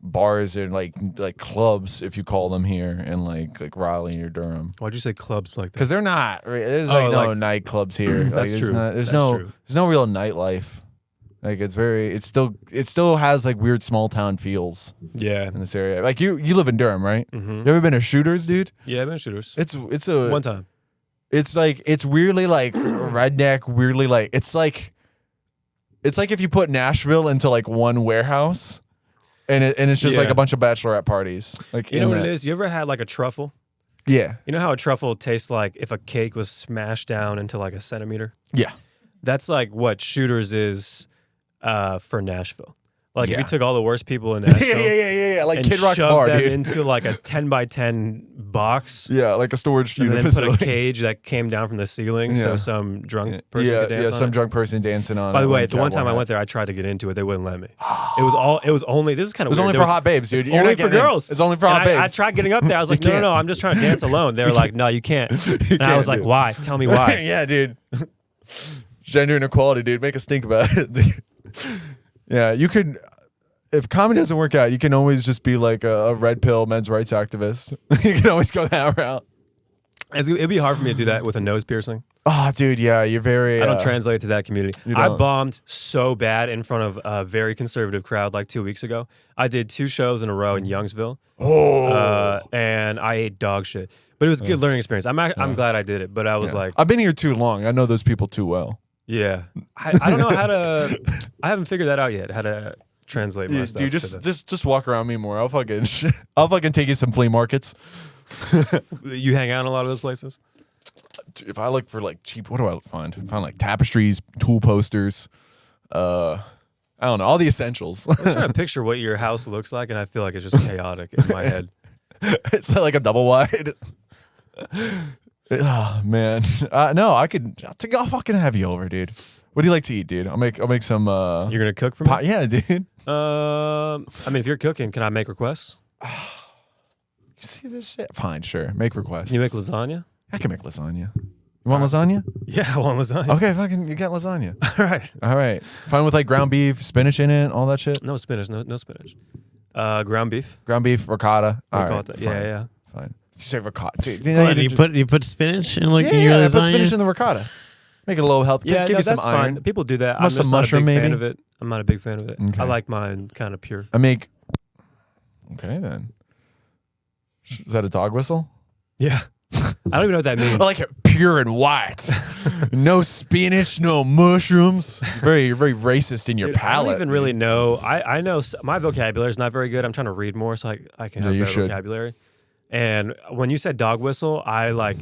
bars and like clubs, if you call them here, in like Raleigh or Durham. Why'd you say clubs like that? Because they're not. There's like no nightclubs here. That's like, true. There's no real nightlife. Like it still has like weird small town feels. Yeah. In this area, like you live in Durham, right? Mm-hmm. You ever been to Shooters, dude? Yeah, I've been to Shooters. It's a one time. It's like it's weirdly like redneck, weirdly like it's like if you put Nashville into like one warehouse, and it's just like a bunch of bachelorette parties. Like you know what it is? You ever had like a truffle? Yeah. You know how a truffle tastes like if a cake was smashed down into like a centimeter? Yeah. That's like what Shooters is for Nashville. Like if Yeah. you took all the worst people in Nashville, yeah, like and Kid Rock's shoved bar, them dude. into like a 10x10 box, Yeah, like a storage and unit then facility. put a cage that came down from the ceiling, so Yeah. some drunk person could dance on some it. drunk person dancing on. By the it way, with the one time I cowboy went there, I tried to get into it. They wouldn't let me. It was only. This is kind hat. of. It was weird. only There for hot babes, dude. You're only not for getting in. girls. It's only for hot And I babes. tried getting up there. I was like, no, I'm just trying to dance alone. They were like, no, you can't. And I was like, dude. why? Tell me why. Yeah, dude. Gender inequality, dude. Make a stink about it. Yeah, you could. If comedy doesn't work out, you can always just be like a red pill men's rights activist. You can always go that route. It'd be hard for me to do that with a nose piercing. Oh, dude, yeah, you're very. I don't translate to that community. You I don't. bombed so bad in front of a very conservative crowd like 2 weeks ago. I did 2 shows in a row in Youngsville. And I ate dog shit. But it was a good learning experience. I'm glad I did it. But I was like, I've been here too long. I know those people too well. yeah. I don't know how to. I haven't figured that out yet. How to translate my stuff. Dude, to the- just walk around me more. I'll fucking take you some flea markets. You hang out in a lot of those places. If I look for like cheap, what do I find? I find like tapestries, tool posters. I don't know, all the essentials. I'm trying to picture what your house looks like, and I feel like it's just chaotic in my head. It's like a double wide. Oh man, no, I'll fucking have you over, dude. What do you like to eat, dude? I'll make some. You're gonna cook for me? Yeah, dude. I mean, if you're cooking, can I make requests? You see this shit? Fine, sure. Make requests. Can you make lasagna? I can make lasagna. You want lasagna? Yeah, I want lasagna. Okay, fucking, you got lasagna. All right. Fine with like ground beef, spinach in it, all that shit. No spinach. No spinach. Ground beef. Ground beef, ricotta. All right, Ricotta. Yeah. Fine. You say ricotta. You put spinach in like in your I lasagna? put spinach in the ricotta. Make it a little healthy. Yeah, Give no, you some that's iron. fine. People do that. I'm Must just some not mushroom, a big fan maybe? of it. I'm not a big fan of it. Okay. I like mine kind of pure. I make. Okay then. Is that a dog whistle? Yeah. I don't even know what that means. I like it pure and white. No spinach, no mushrooms. Very, very racist in your Dude, palate. I don't even really know. I know my vocabulary is not very good. I'm trying to read more so I can have you better should. vocabulary. And when you said dog whistle, I like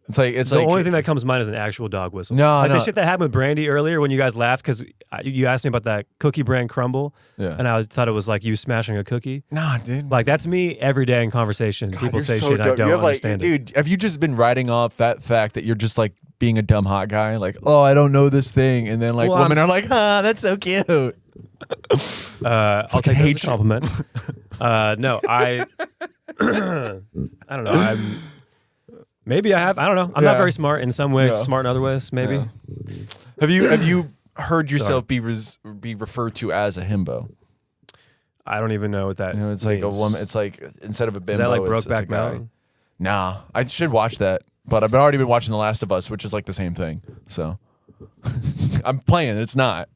It's like the only thing that comes to mind is an actual dog whistle. No, like no. the shit that happened with Brandy earlier when you guys laughed because you asked me about that cookie brand crumble, Yeah. and I thought it was like you smashing a cookie. Nah, dude. Like that's me every day in conversation. People You're say so shit dumb. I don't You have, understand. It. Dude, have you just been writing off that fact that you're just like being a dumb hot guy? Like, oh, I don't know this thing, and then like Well, women are like, that's so cute. I'll take that as a compliment. No, I don't know. Maybe I have. I don't know. I'm not very smart in some ways. Yeah. Smart in other ways. Maybe. Yeah. Have you heard yourself be referred to as a himbo? I don't even know what that. You know, it's like a means. woman. It's like instead of a bimbo, Is that like it's a Brokeback guy. Mountain? Nah, I should watch that, but I've already been watching The Last of Us, which is like the same thing. So I'm playing. It's not.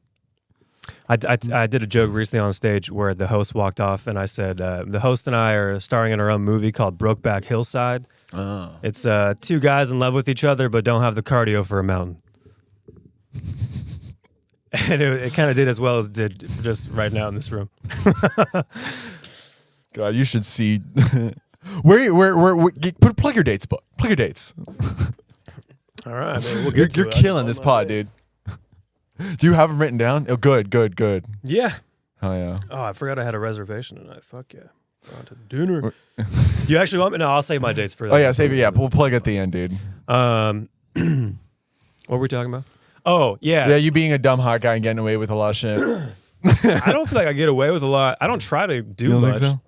I did a joke recently on stage where the host walked off, and I said, the host and I are starring in our own movie called Brokeback Hillside. Oh. It's two guys in love with each other but don't have the cardio for a mountain. And it kind of did as well as it did just right now in this room. God, you should see. Plug your dates, book. Plug your dates. All right, man, we'll get you're killing this pod, dude. Do you have them written down? Oh, good. Yeah. Oh, yeah. Oh, I forgot I had a reservation tonight. Fuck yeah. Going to dinner. You actually want me? No, I'll save my dates for that. Oh, yeah, save it. Yeah, we'll plug at the end, dude. What were we talking about? Oh, yeah. Yeah, you being a dumb hot guy and getting away with a lot of shit. I don't feel like I get away with a lot. I don't try to do much. Think so?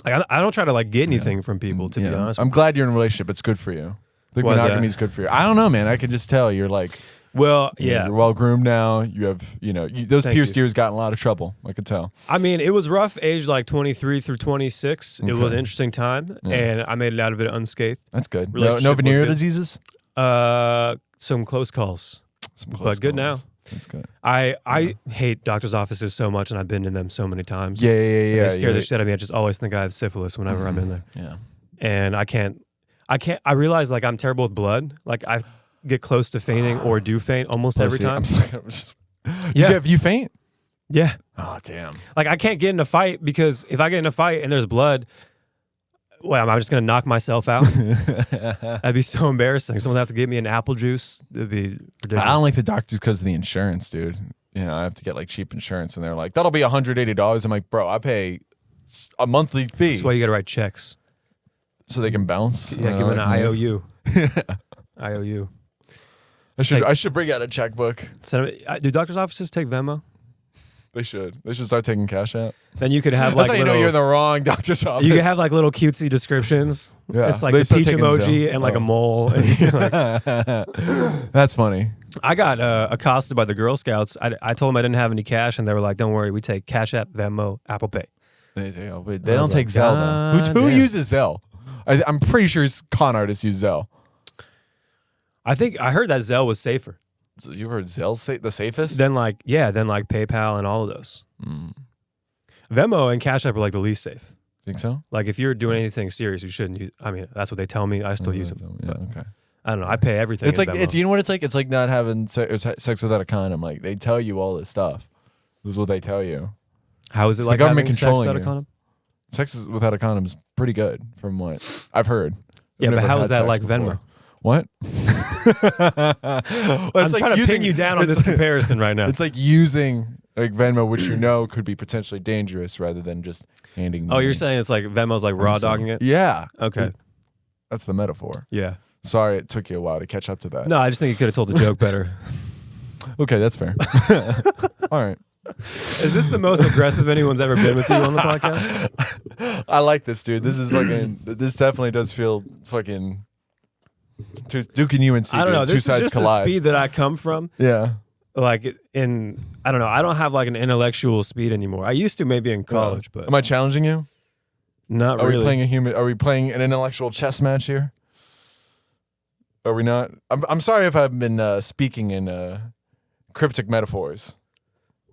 Like, I don't try to like get anything from people, to be honest. I'm glad you're in a relationship. It's good for you. The monogamy is good for you. I don't know, man. I can just tell you're like... Well, yeah. You're well groomed now. You have, those pierced ears got in a lot of trouble. I could tell. I mean, it was rough age like 23 through 26. Okay. It was an interesting time, and I made it out of it unscathed. That's good. No venereal diseases? Some close calls. But good now. That's good. I hate doctor's offices so much, and I've been in them so many times. Yeah. They scare the shit out of me. I just always think I have syphilis whenever I'm in there. Yeah. And I realize like I'm terrible with blood. Like I get close to fainting or do faint almost every time. You faint? Yeah. Oh, damn. Like I can't get in a fight because if I get in a fight and there's blood, well, I'm just going to knock myself out. That'd be so embarrassing. Someone would have to give me an apple juice. It'd be ridiculous. I don't like the doctors because of the insurance, dude. I have to get like cheap insurance and they're like, that'll be $180. I'm like, bro, I pay a monthly fee. That's why you got to write checks. So they can bounce? Yeah, give them an IOU. IOU. I should bring out a checkbook. Do doctor's offices take Venmo? They should. They should start taking cash out. Then you could have like that's how you know you're in the wrong doctor's office. You could have like little cutesy descriptions. Yeah. It's like the peach emoji and like a mole. That's funny. I got accosted by the Girl Scouts. I told them I didn't have any cash, and they were like, "Don't worry, we take Cash App, Venmo, Apple Pay." They don't take Zelle though. Who uses Zelle? I'm pretty sure con artists use Zelle. I heard that Zelle was safer. So you heard Zelle the safest? Then like PayPal and all of those. Venmo and Cash App are like the least safe. Think so? Like if you're doing anything serious, you shouldn't use. I mean, that's what they tell me. I still use them. Yeah, okay. I don't know. I pay everything. It's like Venmo. you know what it's like. It's like not having sex without a condom. Like they tell you all this stuff. This is what they tell you. How is it it's like the government having controlling sex without a condom? Sex without a condom is pretty good, from what I've heard. Yeah, but how is that like before. Venmo? What? I'm trying to pin you down on this comparison right now. It's like using like Venmo, which could be potentially dangerous, rather than just handing money. Oh, you're saying it's like Venmo's like raw dogging it? Yeah. Okay. That's the metaphor. Yeah. Sorry, it took you a while to catch up to that. No, I just think you could have told the joke better. Okay, that's fair. All right. Is this the most aggressive anyone's ever been with you on the podcast? I like this, dude. This is fucking. This definitely does feel fucking. Duke and UNC. I don't know. Two This sides is just collide. the speed that I come from. Yeah. Like I don't know. I don't have like an intellectual speed anymore. I used to maybe in college, but am I challenging you? Not really. Are we playing an intellectual chess match here? Are we not? I'm sorry if I've been speaking in cryptic metaphors.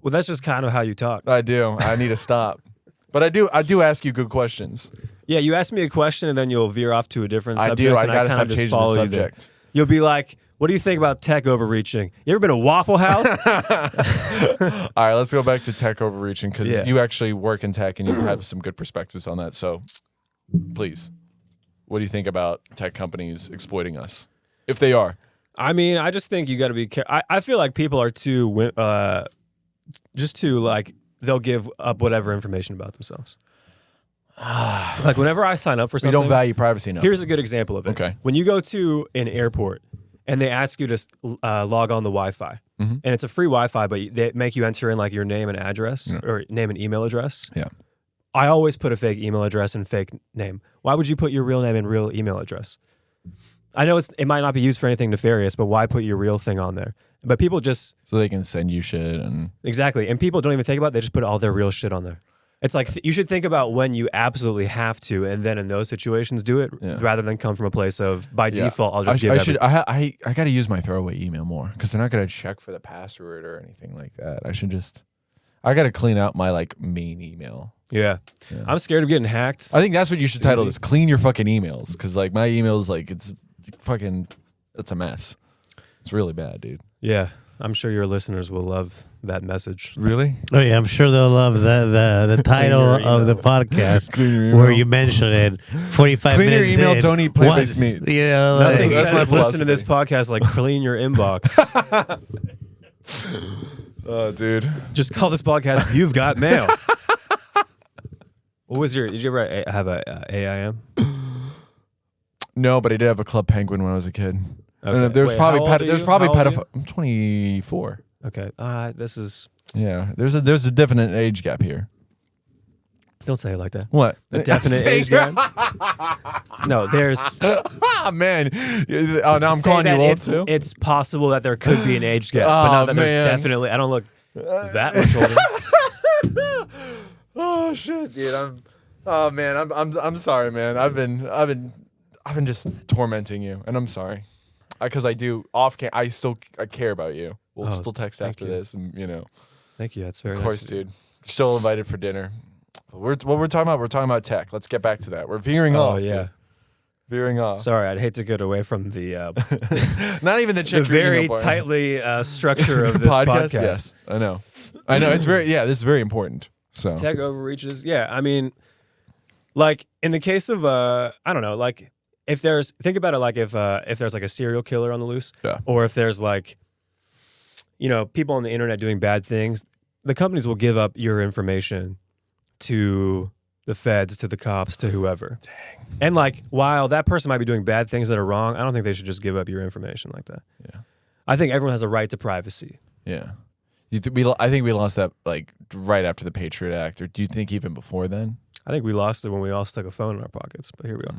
Well, that's just kind of how you talk. I do. I need to stop. But I do ask you good questions. Yeah, you ask me a question and then you'll veer off to a different subject. I do. I gotta kind stop of just changing follow the you there. subject. You'll be like, "What do you think about tech overreaching? You ever been to Waffle House?" All right, let's go back to tech overreaching because you actually work in tech and you have some good perspectives on that. So, please, what do you think about tech companies exploiting us, if they are? I mean, I just think you got to be careful. I feel like people are too just too like they'll give up whatever information about themselves. Like whenever I sign up for something, we don't value privacy enough. Here's a good example of it. Okay. When you go to an airport and they ask you to log on the Wi-Fi, and it's a free Wi-Fi, but they make you enter in like your name and address or name and email address. Yeah. I always put a fake email address and fake name. Why would you put your real name and real email address? I know it might not be used for anything nefarious, but why put your real thing on there? But people just... So they can send you shit and... Exactly. And people don't even think about it. They just put all their real shit on there. It's like you should think about when you absolutely have to, and then in those situations do it, rather than come from a place of by default I'll just give. I got to use my throwaway email more because they're not going to check for the password or anything like that. I got to clean out my like main email. Yeah. I'm scared of getting hacked. I think that's what you should title this: clean your fucking emails, because like my emails, like it's a mess. It's really bad, dude. Yeah. I'm sure your listeners will love that message. Really? Oh yeah, I'm sure they'll love the title of the podcast where you mention it 45 clean minutes your email, in. don't eat plant-based meat. You know, Nothing that's says my listen philosophy. to this podcast like clean your inbox. Oh, dude. Just call this podcast You've Got Mail. Did you ever have a AIM? No, but I did have a Club Penguin when I was a kid. Okay. There's probably pedophile. I'm 24. Okay. This is. Yeah, there's a definite age gap here. Don't say it like that. What? A definite age gap? No, there's. Ah, man. Oh, now I'm calling you old too. It's possible that there could be an age gap, but not that there's definitely. I don't look that much older. Oh shit, dude. I'm sorry, man. I've been just tormenting you, and I'm sorry. Because I do I care about you. We'll still text after this, and Thank you. That's very of course, nice. dude. Still invited for dinner. What we're talking about? We're talking about tech. Let's get back to that. We're veering off. Oh yeah, dude. Veering off. Sorry, I'd hate to get away from the not even the the very tightly structure of this podcast. Yes, I know. It's very This is very important. So tech overreaches. Yeah, I mean, like in the case of I don't know, like think about it like if there's like a serial killer on the loose, or if there's like people on the internet doing bad things, the companies will give up your information to the feds, to the cops, to whoever. Dang. And like, while that person might be doing bad things that are wrong, I don't think they should just give up your information like that. Yeah. I think everyone has a right to privacy. Yeah. I think we lost that like right after the Patriot Act, or do you think even before then? I think we lost it when we all stuck a phone in our pockets, but here we are.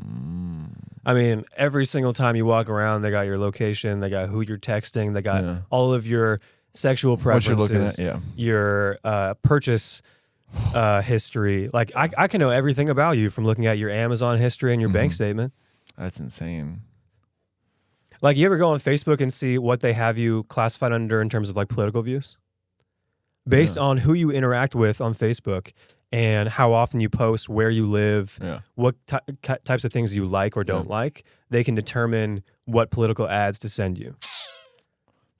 I mean, every single time you walk around, they got your location, they got who you're texting, they got all of your sexual preferences, what you're looking at, your purchase history. Like I can know everything about you from looking at your Amazon history and your bank statement. That's insane. Like, you ever go on Facebook and see what they have you classified under in terms of like political views? Based on who you interact with on Facebook and how often you post, where you live, what types of things you like or don't like, they can determine what political ads to send you.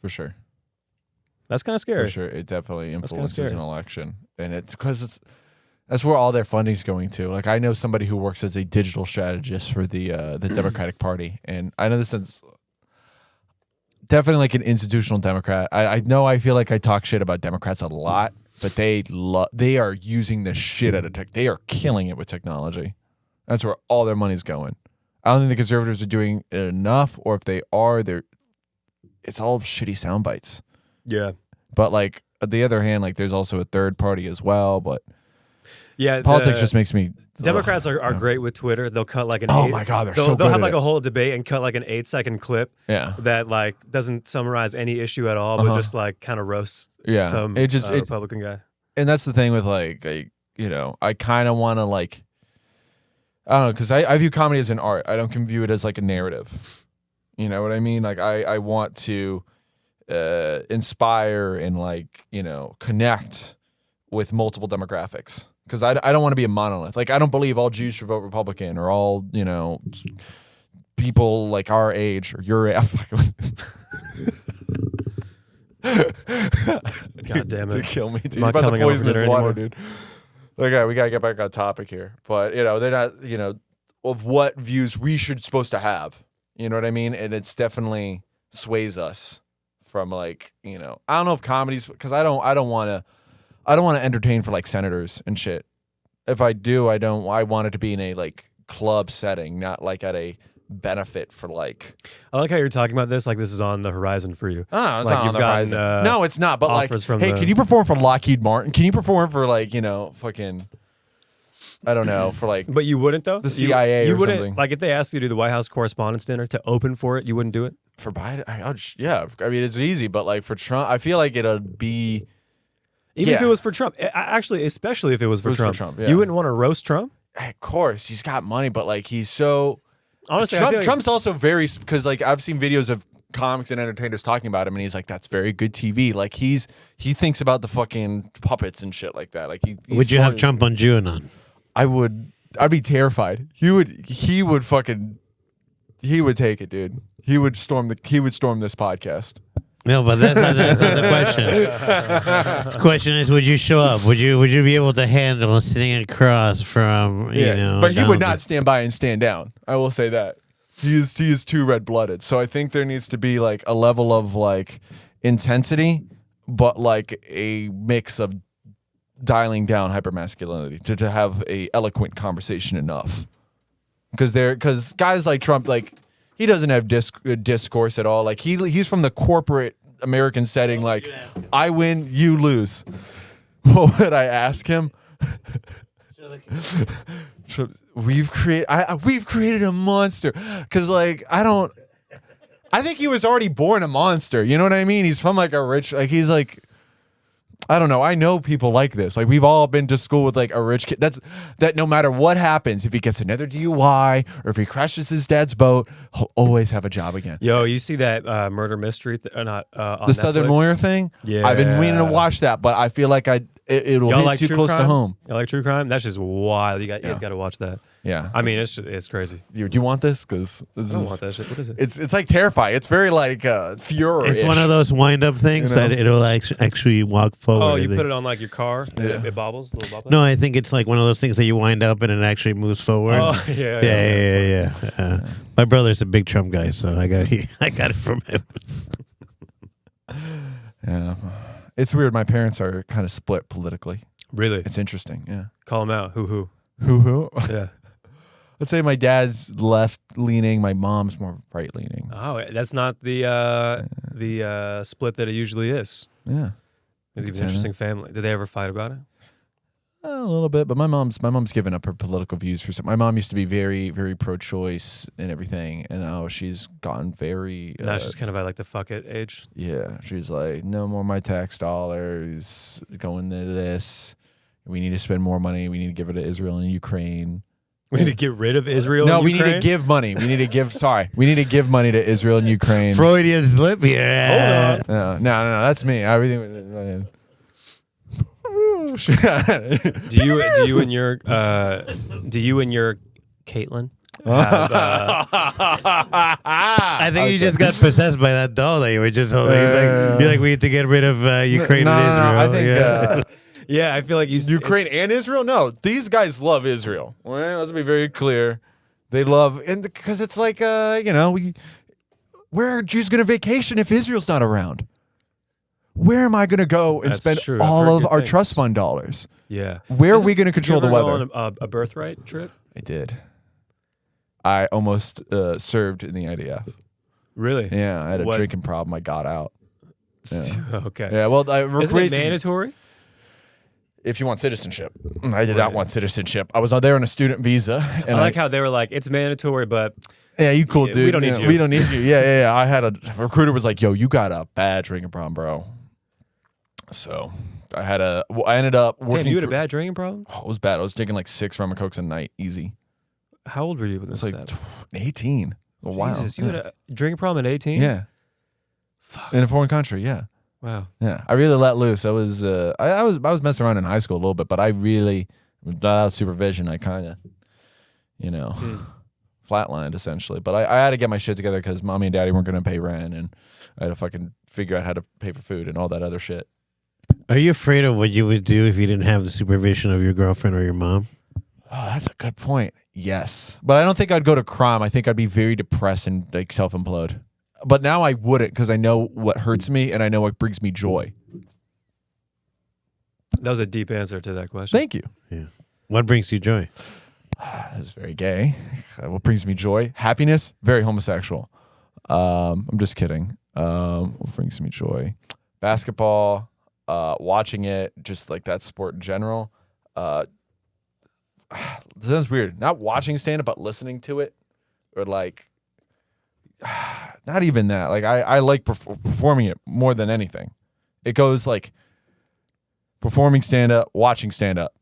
For sure. That's kind of scary. For sure. It definitely influences an election. And that's where all their funding's going to. Like, I know somebody who works as a digital strategist for the Democratic Party. And I know this is definitely like an institutional Democrat. I know I feel like I talk shit about Democrats a lot, but they are using the shit out of tech. They are killing it with technology. That's where all their money's going. I don't think the conservatives are doing it enough, or if they are, it's all shitty sound bites. Yeah. But like on the other hand, like there's also a third party as well. But yeah, politics just makes me. Democrats are great with Twitter. They'll cut like an my god, they're so good. They'll have like a whole debate and cut like an 8-second clip. Yeah. That like doesn't summarize any issue at all, but just like kind of roasts some Republican guy. And that's the thing with like I kind of want to like, I don't know, because I view comedy as an art. I don't view it as like a narrative. You know what I mean? Like I want to inspire and like connect with multiple demographics, because I don't want to be a monolith. Like, I don't believe all Jews should vote Republican, or all people like our age or your age. God damn it. To kill me, dude. I'm You're not about to coming over poison this dinner water, anymore. dude. Okay, we gotta get back on topic here. But they're not, of what views we supposed to have. You know what I mean? And it's definitely sways us from like, I don't know if comedy's, because I don't want to entertain for like senators and shit. If I do, I want it to be in a like club setting, not like at a benefit for like. I like how you're talking about this like this is on the horizon for you. Oh, it's like not on the horizon. No, it's not. But like, hey, can you perform for Lockheed Martin? Can you perform for like, fucking, I don't know, for like. But you wouldn't though? The CIA you or wouldn't, something. Like if they asked you to do the White House Correspondents' Dinner to open for it, you wouldn't do it? For Biden? Yeah. I mean, it's easy, but like for Trump, I feel like it'll be. Even if it was for Trump. Actually, especially if it was for Trump. Yeah. You wouldn't want to roast Trump? Of course, he's got money, but like he's so. Honestly, Trump's also very, because like I've seen videos of comics and entertainers talking about him, and he's like, that's very good TV. Like he thinks about the fucking puppets and shit like that. Like would you have Trump on Jew Anon? I'd be terrified. He would take it, dude. He would storm this podcast. No, but that's not the question. The question is, would you show up? Would you be able to handle sitting across from you know? But he would not stand by and stand down. I will say that. He is too red-blooded. So I think there needs to be like a level of like intensity, but like a mix of dialing down hypermasculinity to have a eloquent conversation enough. Because guys like Trump, like he doesn't have discourse at all. Like he's from the corporate American setting. Like I win, you lose. What would I ask him? We've created a monster, because like I think he was already born a monster. You know what I mean? He's from like a rich, like he's like, I don't know. I know people like this. Like we've all been to school with like a rich kid. That no matter what happens, if he gets another DUI or if he crashes his dad's boat, he'll always have a job again. Yo, you see that murder mystery? On the Netflix? Southern Lawyer thing? Yeah, I've been meaning to watch that, but I feel like it'll Y'all hit like too true close crime? to home. You like true crime? That's just wild. You guys got to watch that. Yeah. I mean, it's crazy. Do you want this? Because I don't want that shit. What is it? It's like terrifying. It's very like Fuhrer. It's one of those wind-up things that it'll actually walk forward. Oh, you put it on like your car? Yeah. It bobbles? A little bobble? No, I think it's like one of those things that you wind up and it actually moves forward. Oh, yeah. My brother's a big Trump guy, so I got it from him. Yeah. It's weird. My parents are kind of split politically. Really? It's interesting. Yeah. Call him out. Who? Who? Yeah. Let's say my dad's left-leaning. My mom's more right-leaning. Oh, that's not the split that it usually is. Yeah. It's an interesting family. Did they ever fight about it? A little bit, but my mom's given up her political views for some. My mom used to be very, very pro-choice and everything, and now she's gotten very. Now she's kind of at like the fuck it age. Yeah, she's like, no more my tax dollars going to this. We need to spend more money. We need to give it to Israel and Ukraine. We need to get rid of Israel. No, and we Ukraine? need to give money. We need to give. We need to give money to Israel and Ukraine. Freudian slip here. Hold on. No, that's me. Everything. Do you and your Caitlin? I think you just got possessed by that doll that you were just holding. You're like, we need to get rid of Ukraine and Israel. I think. Yeah, I feel like Ukraine and Israel. No, these guys love Israel. Well, let's be very clear. They love, and because it's like, where are Jews going to vacation if Israel's not around? Where am I going to go and spend all of our trust fund dollars? Yeah. Where are we going to control the weather? Go on a birthright trip? I did. I almost served in the IDF. Really? Yeah, I had a drinking problem. I got out. Yeah. Okay. Yeah, well, isn't it mandatory? If you want citizenship. I did not want citizenship. I was there on a student visa. And I like how they were like, it's mandatory, but... Yeah, you cool, dude. We don't need you. We don't need you. Yeah. I had a recruiter was like, yo, you got a bad drinking problem, bro. So I ended up working. Damn, you had a bad drinking problem? Oh, it was bad. I was drinking like 6 rum and cokes a night, easy. How old were you when this was like 18. Wow. Jesus, you had a drinking problem at 18? Yeah. Fuck. In a foreign country, yeah. Wow. Yeah, I really let loose. I was messing around in high school a little bit, but I really, without supervision, I kind of, flatlined essentially. But I had to get my shit together because mommy and daddy weren't going to pay rent, and I had to fucking figure out how to pay for food and all that other shit. Are you afraid of what you would do if you didn't have the supervision of your girlfriend or your mom? Oh, that's a good point. Yes, but I don't think I'd go to crime. I think I'd be very depressed and like self-implode. But now I wouldn't, because I know what hurts me and I know what brings me joy. That was a deep answer to that question. Thank you. Yeah. What brings you joy? That's very gay. What brings me joy? Happiness? Very homosexual. I'm just kidding. What brings me joy? Basketball, watching it, just like that sport in general. This sounds weird. Not watching stand-up, but listening to it. Or like... Not even that. Like I like performing it more than anything. It goes like performing stand-up, watching stand-up,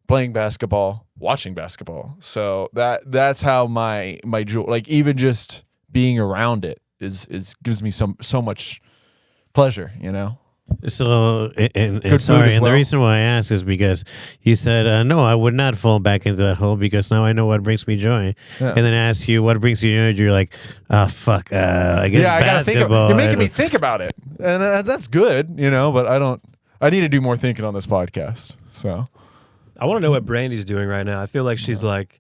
playing basketball, watching basketball. So that's how my joy, like even just being around it is gives me so much pleasure, you know. So, and Good food sorry, as and well. the reason why I asked is because you said, no, I would not fall back into that hole because now I know what brings me joy. Yeah. And then I ask you what brings you joy, you're like, fuck, I guess I gotta think. basketball. You're making me think about it, and that's good, you know. But I need to do more thinking on this podcast. So I want to know what Brandy's doing right now. I feel like she's like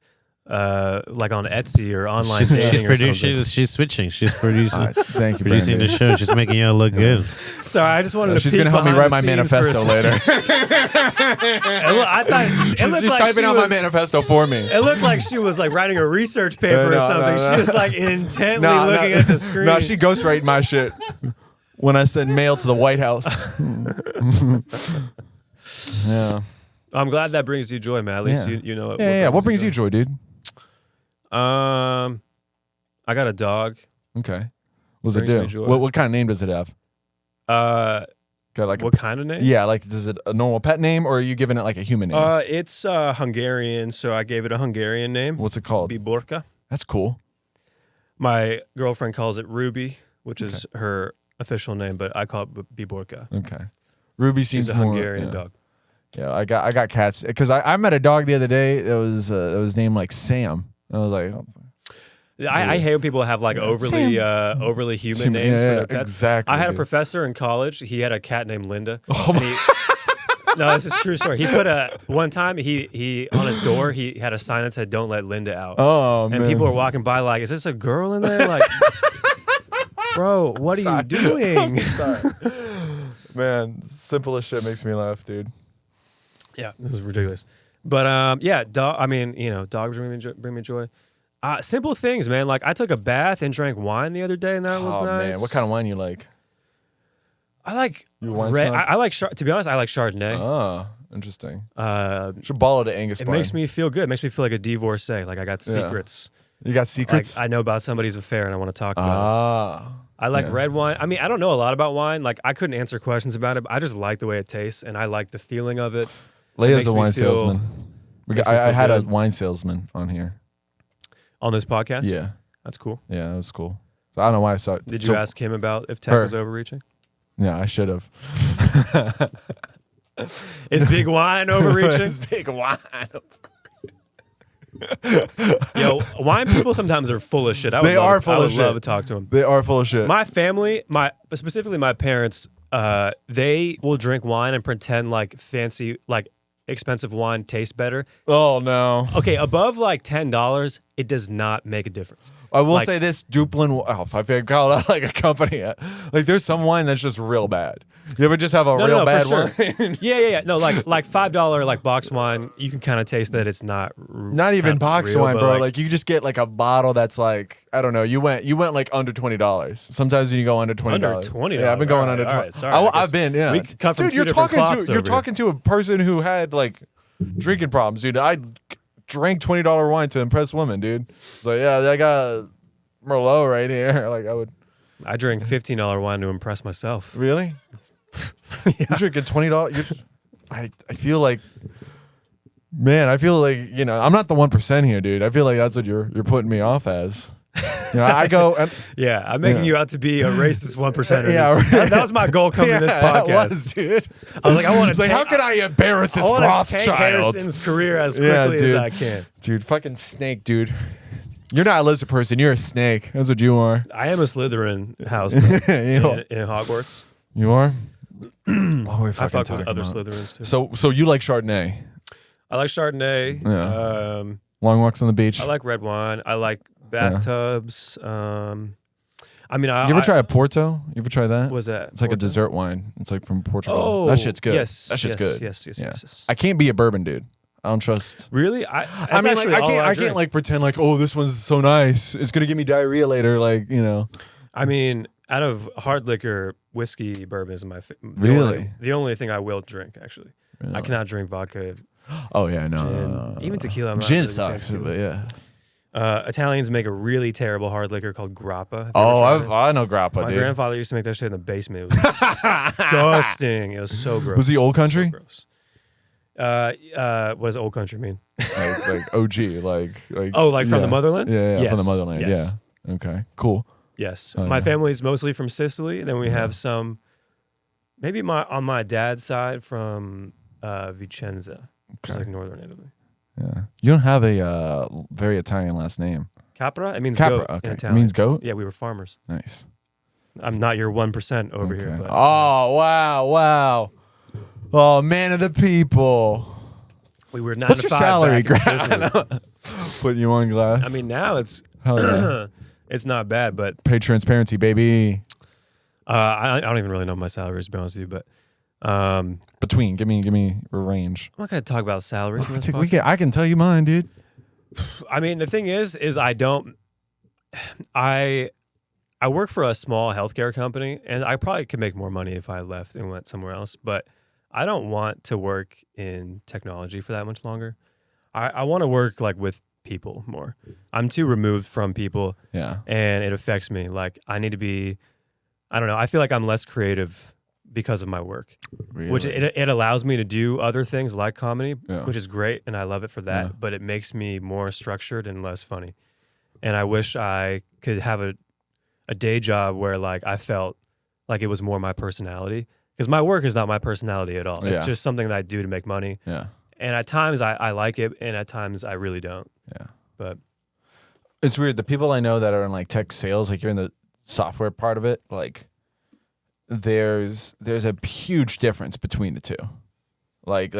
on Etsy or online dating or something. She's switching. She's producing. Thank you, Producing Brandy. the show. She's making y'all look good. Sorry, I just wanted to. She's peek gonna help me behind write the my scenes for a manifesto second. later. I thought it looked She's like typing she out my was. manifesto for me. It looked like she was like writing a research paper or No, something. no. She was like intently looking at the screen. No, she ghostwriting my shit when I send mail to the White House. Yeah. I'm glad that brings you joy, man. At least you know it. Yeah. What brings you joy, dude? I got a dog. Okay. What does it Brings me do? joy. What kind of name does it have? Got like what kind of name? Yeah, like does it a normal pet name or are you giving it like a human name? It's Hungarian, so I gave it a Hungarian name. What's it called? Biborka. That's cool. My girlfriend calls it Ruby, which is her official name, but I call it Biborka. Okay. Ruby seems She's a more, Hungarian dog. Yeah, I got cats because I met a dog the other day that was named like Sam. I was like, I hate when people have like overly human names for their pets. Exactly. I had a dude. professor in college. He had a cat named Linda. Oh No, this is a true story. He put one time he on his door he had a sign that said "Don't let Linda out." Oh man. And people were walking by like, "Is this a girl in there?" Like, bro, what are you doing? Sorry. Man, simplest shit makes me laugh, dude. Yeah, this is ridiculous. But yeah, dogs bring me joy. Simple things, man. Like I took a bath and drank wine the other day, and that was nice. Man, what kind of wine you like? I like You wine red. snob? I like to be honest, I like Chardonnay. Oh, interesting. It Should ball it at Angus. makes me feel good. It makes me feel like a divorcee. Like I got secrets. You got secrets? Like I know about somebody's affair and I want to talk about it. I like red wine. I mean, I don't know a lot about wine. Like I couldn't answer questions about it, but I just like the way it tastes and I like the feeling of it. Leia's a wine salesman. I had a good. wine salesman on here. On this podcast? Yeah. That's cool. Yeah, that was cool. So I don't know why I saw it. Did you ask him about if Tech was overreaching? Yeah, I should have. Is big wine overreaching? It's big wine. Yo, wine people sometimes are full of shit. I would love to talk to them. They are full of shit. My family, specifically my parents, they will drink wine and pretend like fancy, like expensive wine tastes better. Oh no. Okay, above like $10, it does not make a difference. I will Like- say this: Duplin. Oh, if I call it out like a company, like there's some wine that's just real bad. You ever just have a real bad for sure. wine? Yeah. No, like $5 like box wine, you can kind of taste that it's not. Not even box real, wine, but, bro. Like you just get like a bottle that's like I don't know. You went like under $20. Sometimes when you go under $20. Under $20. Yeah, I've been going under All 20. right, sorry, I guess I've been. Yeah. we come from dude, two you're different talking cloths to you're over talking to a person who had like drinking problems, dude. I drank $20 wine to impress women, dude. So yeah, I got Merlot right here. Like I drink $15 wine to impress myself. really. You should get $20. I feel like, man, I feel like I'm not the 1% here, dude. I feel like that's what you're putting me off as. I go. And, Yeah, I'm making you out to be a racist 1%er. Yeah, right. that was my goal coming to this podcast. That was, dude. I was like, I want It's to. like, how can I embarrass this I want to tank Rothschild? Harrison's career as quickly as I can. Dude, fucking snake, dude. You're not a lizard person. You're a snake. That's what you are. I am a Slytherin house though, You in Hogwarts. You are. Oh, we're I fucking fuck with talking other about- Slytherins too. So you like Chardonnay? I like Chardonnay. Yeah. Long walks on the beach. I like red wine. I like bathtubs. I mean, You ever try a Porto? You ever try that? What was that? It's like a Porto? dessert wine. It's like from Portugal. Oh, that shit's good. Yes, that shit's good. Yes. I can't be a bourbon dude. I don't trust. Really? I mean, like, I can't like pretend like, oh, this one's so nice. It's gonna give me diarrhea later. Like, I mean, out of hard liquor, whiskey, bourbon is my Really? the only thing I will drink. Actually, Really? I cannot drink vodka, Oh yeah, no, gin, no. even tequila. I'm not Gin really a fan of sucks, tequila. but yeah. Italians make a really terrible hard liquor called grappa. Have you Oh, ever tried it? I know grappa, My dude. grandfather used to make that shit in the basement. It was disgusting. It was so gross. Was he old country? So gross. What does old country mean? like OG, like Oh, like from the motherland? Yeah, Yes. from the motherland. Yes. Yeah. Okay. Cool. Yes. Oh, My yeah. family's mostly from Sicily. Then we have some, maybe on my dad's side from Vicenza, which is Okay. like northern Italy. Yeah. You don't have a very Italian last name. Capra? It means Capra. goat in Okay. It Italian. means goat. Yeah, we were farmers. Nice. I'm not your 1% over Okay. here. But Oh wow. Oh, man of the people. we were 9 What's to your 5 salary, back in Sicily. Putting you on glass. I mean, now it's hell yeah. it's not bad, but Pay transparency, baby. I don't even really know my salaries, to be honest with you. But I'm Between, give me a range. not going to talk about salaries in this I can tell you mine, dude. I mean, the thing is I work for a small healthcare company, and I probably could make more money if I left and went somewhere else. But I don't want to work in technology for that much longer. I want to work like with people more. I'm too removed from people, Yeah. and it affects me. Like I need to be. I don't know. I feel like I'm less creative because of my work, Really? which it allows me to do other things like comedy, Yeah. which is great, and I love it for that. Yeah. But it makes me more structured and less funny. And I wish I could have a day job where like I felt like it was more my personality, because my work is not my personality at all. It's Yeah. just something that I do to make money. Yeah. And at times I like it, and at times I really don't. Yeah. But It's weird. The people I know that are in like tech sales, like you're in the software part of it, like there's a huge difference between the two. Like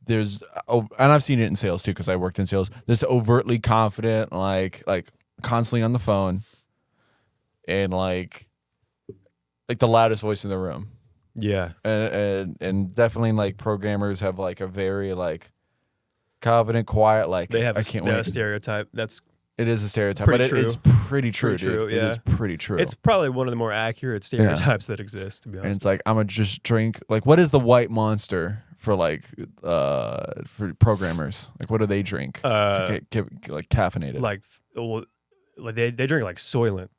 there's and I've seen it in sales too, because I worked in sales. This overtly confident, like constantly on the phone, and like the loudest voice in the room. yeah, And definitely like programmers have like a very like confident, quiet, like they have I can't a wait. stereotype. It is a stereotype, Pretty but true. it's pretty true, Pretty dude. true, It yeah. is pretty true. It's probably one of the more accurate stereotypes that exist, to be and honest. it's like I'm gonna just drink. Like, what is the white monster for like for programmers? Like, what do they drink to get like caffeinated? Like they drink like Soylent.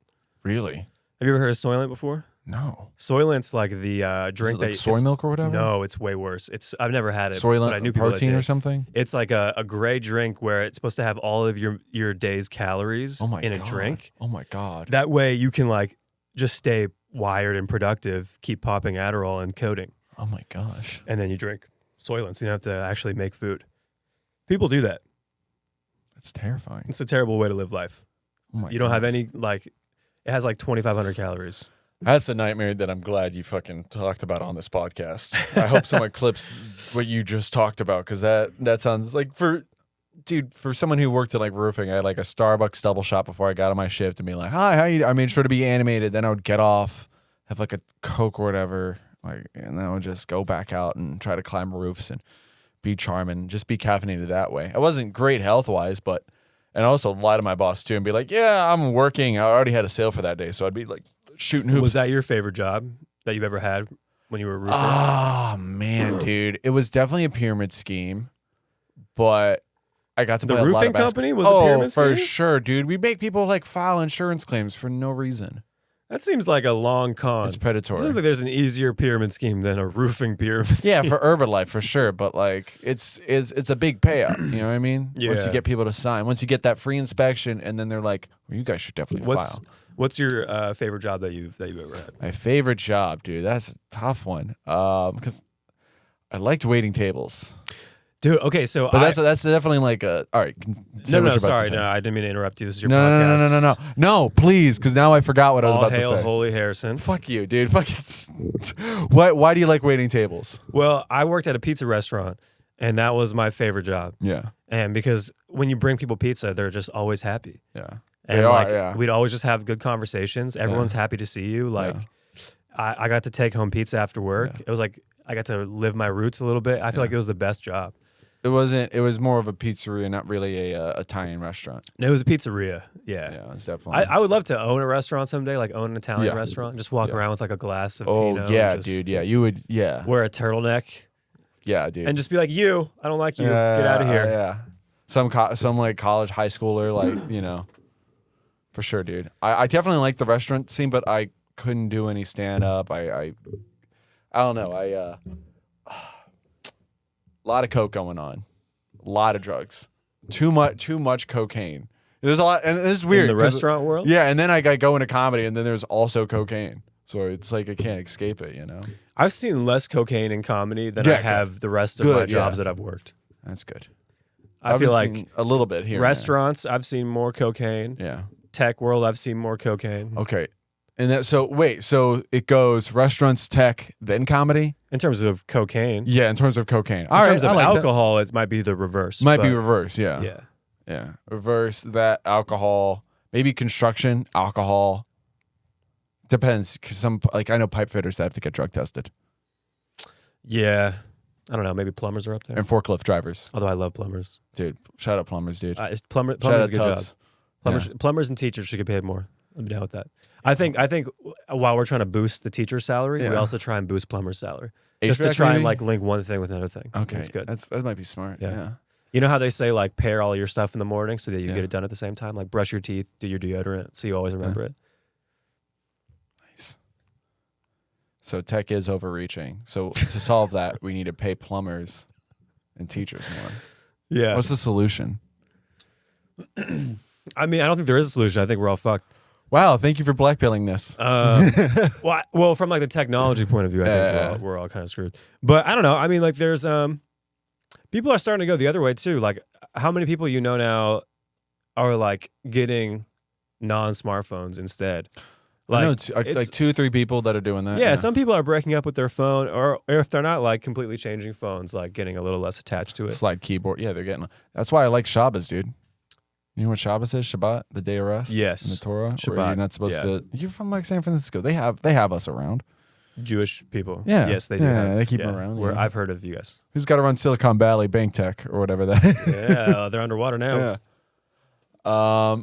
Really? Have you ever heard of Soylent before? No. Soylent's like the drink Is it like that soy milk or whatever? No, it's way worse. I've never had it. Soylent but I knew people that protein did. or something. It's like a gray drink where it's supposed to have all of your day's calories Oh my in god. a drink. Oh my god. That way you can like just stay wired and productive, keep popping Adderall and coding, Oh my gosh. and then you drink Soylent, so you don't have to actually make food. People do that. That's terrifying. It's a terrible way to live life. Oh my You don't God. have any like. It has like 2,500 calories. That's a nightmare that I'm glad you fucking talked about on this podcast. I hope someone clips what you just talked about, because that sounds like for someone who worked at like roofing, I had like a Starbucks double shot before I got on my shift and be like, hi, how you? I made sure to be animated. Then I would get off, have like a Coke or whatever, like, and then I would just go back out and try to climb roofs and be charming, just be caffeinated that way. I wasn't great health wise, but and also lie to my boss too and be like, yeah, I'm working. I already had a sale for that day, so I'd be like shooting hoops. Was that your favorite job that you've ever had when you were a roofer? Oh man, dude, it was definitely a pyramid scheme, but I got to The play a lot roofing of company was a pyramid for scheme? sure, dude. We make people like file insurance claims for no reason. That seems like a long con. It's It predatory. seems like there's an easier pyramid scheme than a roofing pyramid scheme. Yeah, for Herbalife for sure, but like it's a big payout. You know what I mean? Once Yeah. you get people to sign, once you get that free inspection, and then they're like, well, "You guys should definitely file." What's your favorite job that you've ever had? My favorite job, dude. That's a tough one. Because I liked waiting tables. Dude, okay, so But that's definitely like a all right. Say what you're about to sorry, say. no, I didn't mean to interrupt you. This is your No, podcast. no, please, because now I forgot what I was All about hail to say. Holy Harrison. Fuck you, dude. Fuck why do you like waiting tables? Well, I worked at a pizza restaurant, and that was my favorite job. Yeah, And because when you bring people pizza, they're just always happy. yeah. And They are, like yeah. we'd always just have good conversations. Everyone's happy to see you. Like I got to take home pizza after work. Yeah. It was like I got to live my roots a little bit. I feel like it was the best job. It wasn't. It was more of a pizzeria, not really a Italian restaurant. No, it was a pizzeria. Yeah. Yeah, it's definitely. I would love to own a restaurant someday, like own an Italian Yeah. restaurant. Just walk Yeah. around with like a glass of oh Pinot. yeah, and just dude. Yeah, you would. Yeah, wear a turtleneck yeah, dude. and just be like, I don't like you. Yeah, Get out of here. yeah. some like college, high schooler, like, you know, for sure, dude. I definitely like the restaurant scene, but I couldn't do any stand up. I don't know. A lot of coke going on, a lot of drugs, too much cocaine. There's a lot, and this is weird. In the restaurant world? Yeah, and then I go into comedy, and then there's also cocaine. So it's like I can't escape it, you know? I've seen less cocaine in comedy than Yeah, I have the rest of good, my jobs yeah. that I've worked. That's good. I feel I've like seen a little bit here. restaurants, I've seen more cocaine. Yeah. Tech world, I've seen more cocaine. Okay. And that, so it goes restaurants, tech, then comedy? In terms of cocaine. Yeah, in terms of cocaine. In terms of alcohol, it might be the reverse. Might be reverse, yeah. Yeah. Yeah. Reverse that, alcohol, maybe construction, alcohol. Depends, because I know pipe fitters that have to get drug tested. Yeah. I don't know. Maybe plumbers are up there. And forklift drivers. Although I love plumbers. Dude, shout out plumbers, dude. Plumbers Shout out is a good job. Tubbs. Plumbers and teachers should get paid more. I'm down with that. I think while we're trying to boost the teacher's salary, we also try and boost plumber's salary. Just to try and like link one thing with another thing. Okay. That's good. That might be smart. Yeah. You know how they say like pair all your stuff in the morning so that you Yeah. get it done at the same time? Like brush your teeth, do your deodorant, so you always remember it. Nice. So tech is overreaching. So to solve that, we need to pay plumbers and teachers more. Yeah. What's the solution? I mean, I don't think there is a solution. I think we're all fucked. Wow, thank you for blackpilling this. Well, from like the technology point of view, I think we're all kind of screwed. But I don't know. I mean, like there's people are starting to go the other way too. Like how many people you know now are like getting non-smartphones instead? Like, I know like 2 or 3 people that are doing that. Yeah, some people are breaking up with their phone, or if they're not like completely changing phones, like getting a little less attached to it. Slide keyboard. Yeah, they're getting. That's why I like Shabbos, dude. You know what Shabbos is? Shabbat, the day of rest. Yes. In the Torah. Shabbat. Where you're not supposed to. You're from like San Francisco. They have us around. Jewish people. Yeah. Yes, they do. Yeah, they keep them around. Where yeah. I've heard of you guys. Who's got to run Silicon Valley Bank Tech or whatever that is? Yeah, they're underwater now. Yeah.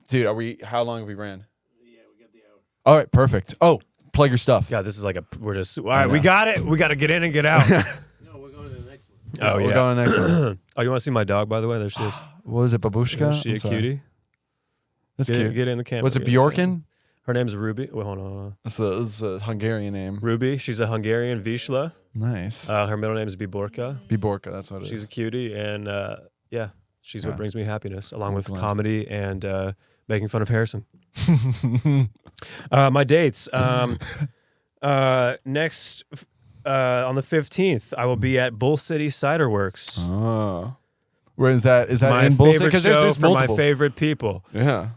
Dude, how long have we ran? Yeah, we got the hour. All right, perfect. Oh, plug your stuff. God, this is like we're just, all right, we got it. We got to get in and get out. No, we're going to the next one. Oh, yeah. We're going to the next one. Oh, you want to see my dog, by the way? There she is. What is it, Babushka? Is she a cutie? That's get cute. Get in the camera. What's it, Bjorken? Her name's Ruby. Wait, hold on. It's a Hungarian name. Ruby. She's a Hungarian Vizsla. Nice. Her middle name is Biborka. Biborka, that's what it is. She's a cutie, and she's what brings me happiness, along with Excellent. comedy and making fun of Harrison. My dates. Next, on the 15th, I will be at Bull City Cider Works. Oh. Where is that? Is that My in Bull City? favorite Because show there's for multiple. my favorite people. Yeah.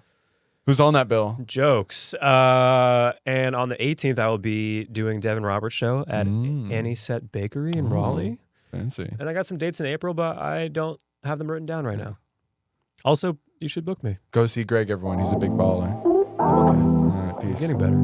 Who's on that bill? Jokes. And on the 18th, I will be doing Devin Roberts' show at Anisette Bakery in Raleigh. Fancy. And I got some dates in April, but I don't have them written down right now. Also, you should book me. Go see Greg, everyone. He's a big baller. I'm okay. All right, peace. Getting better.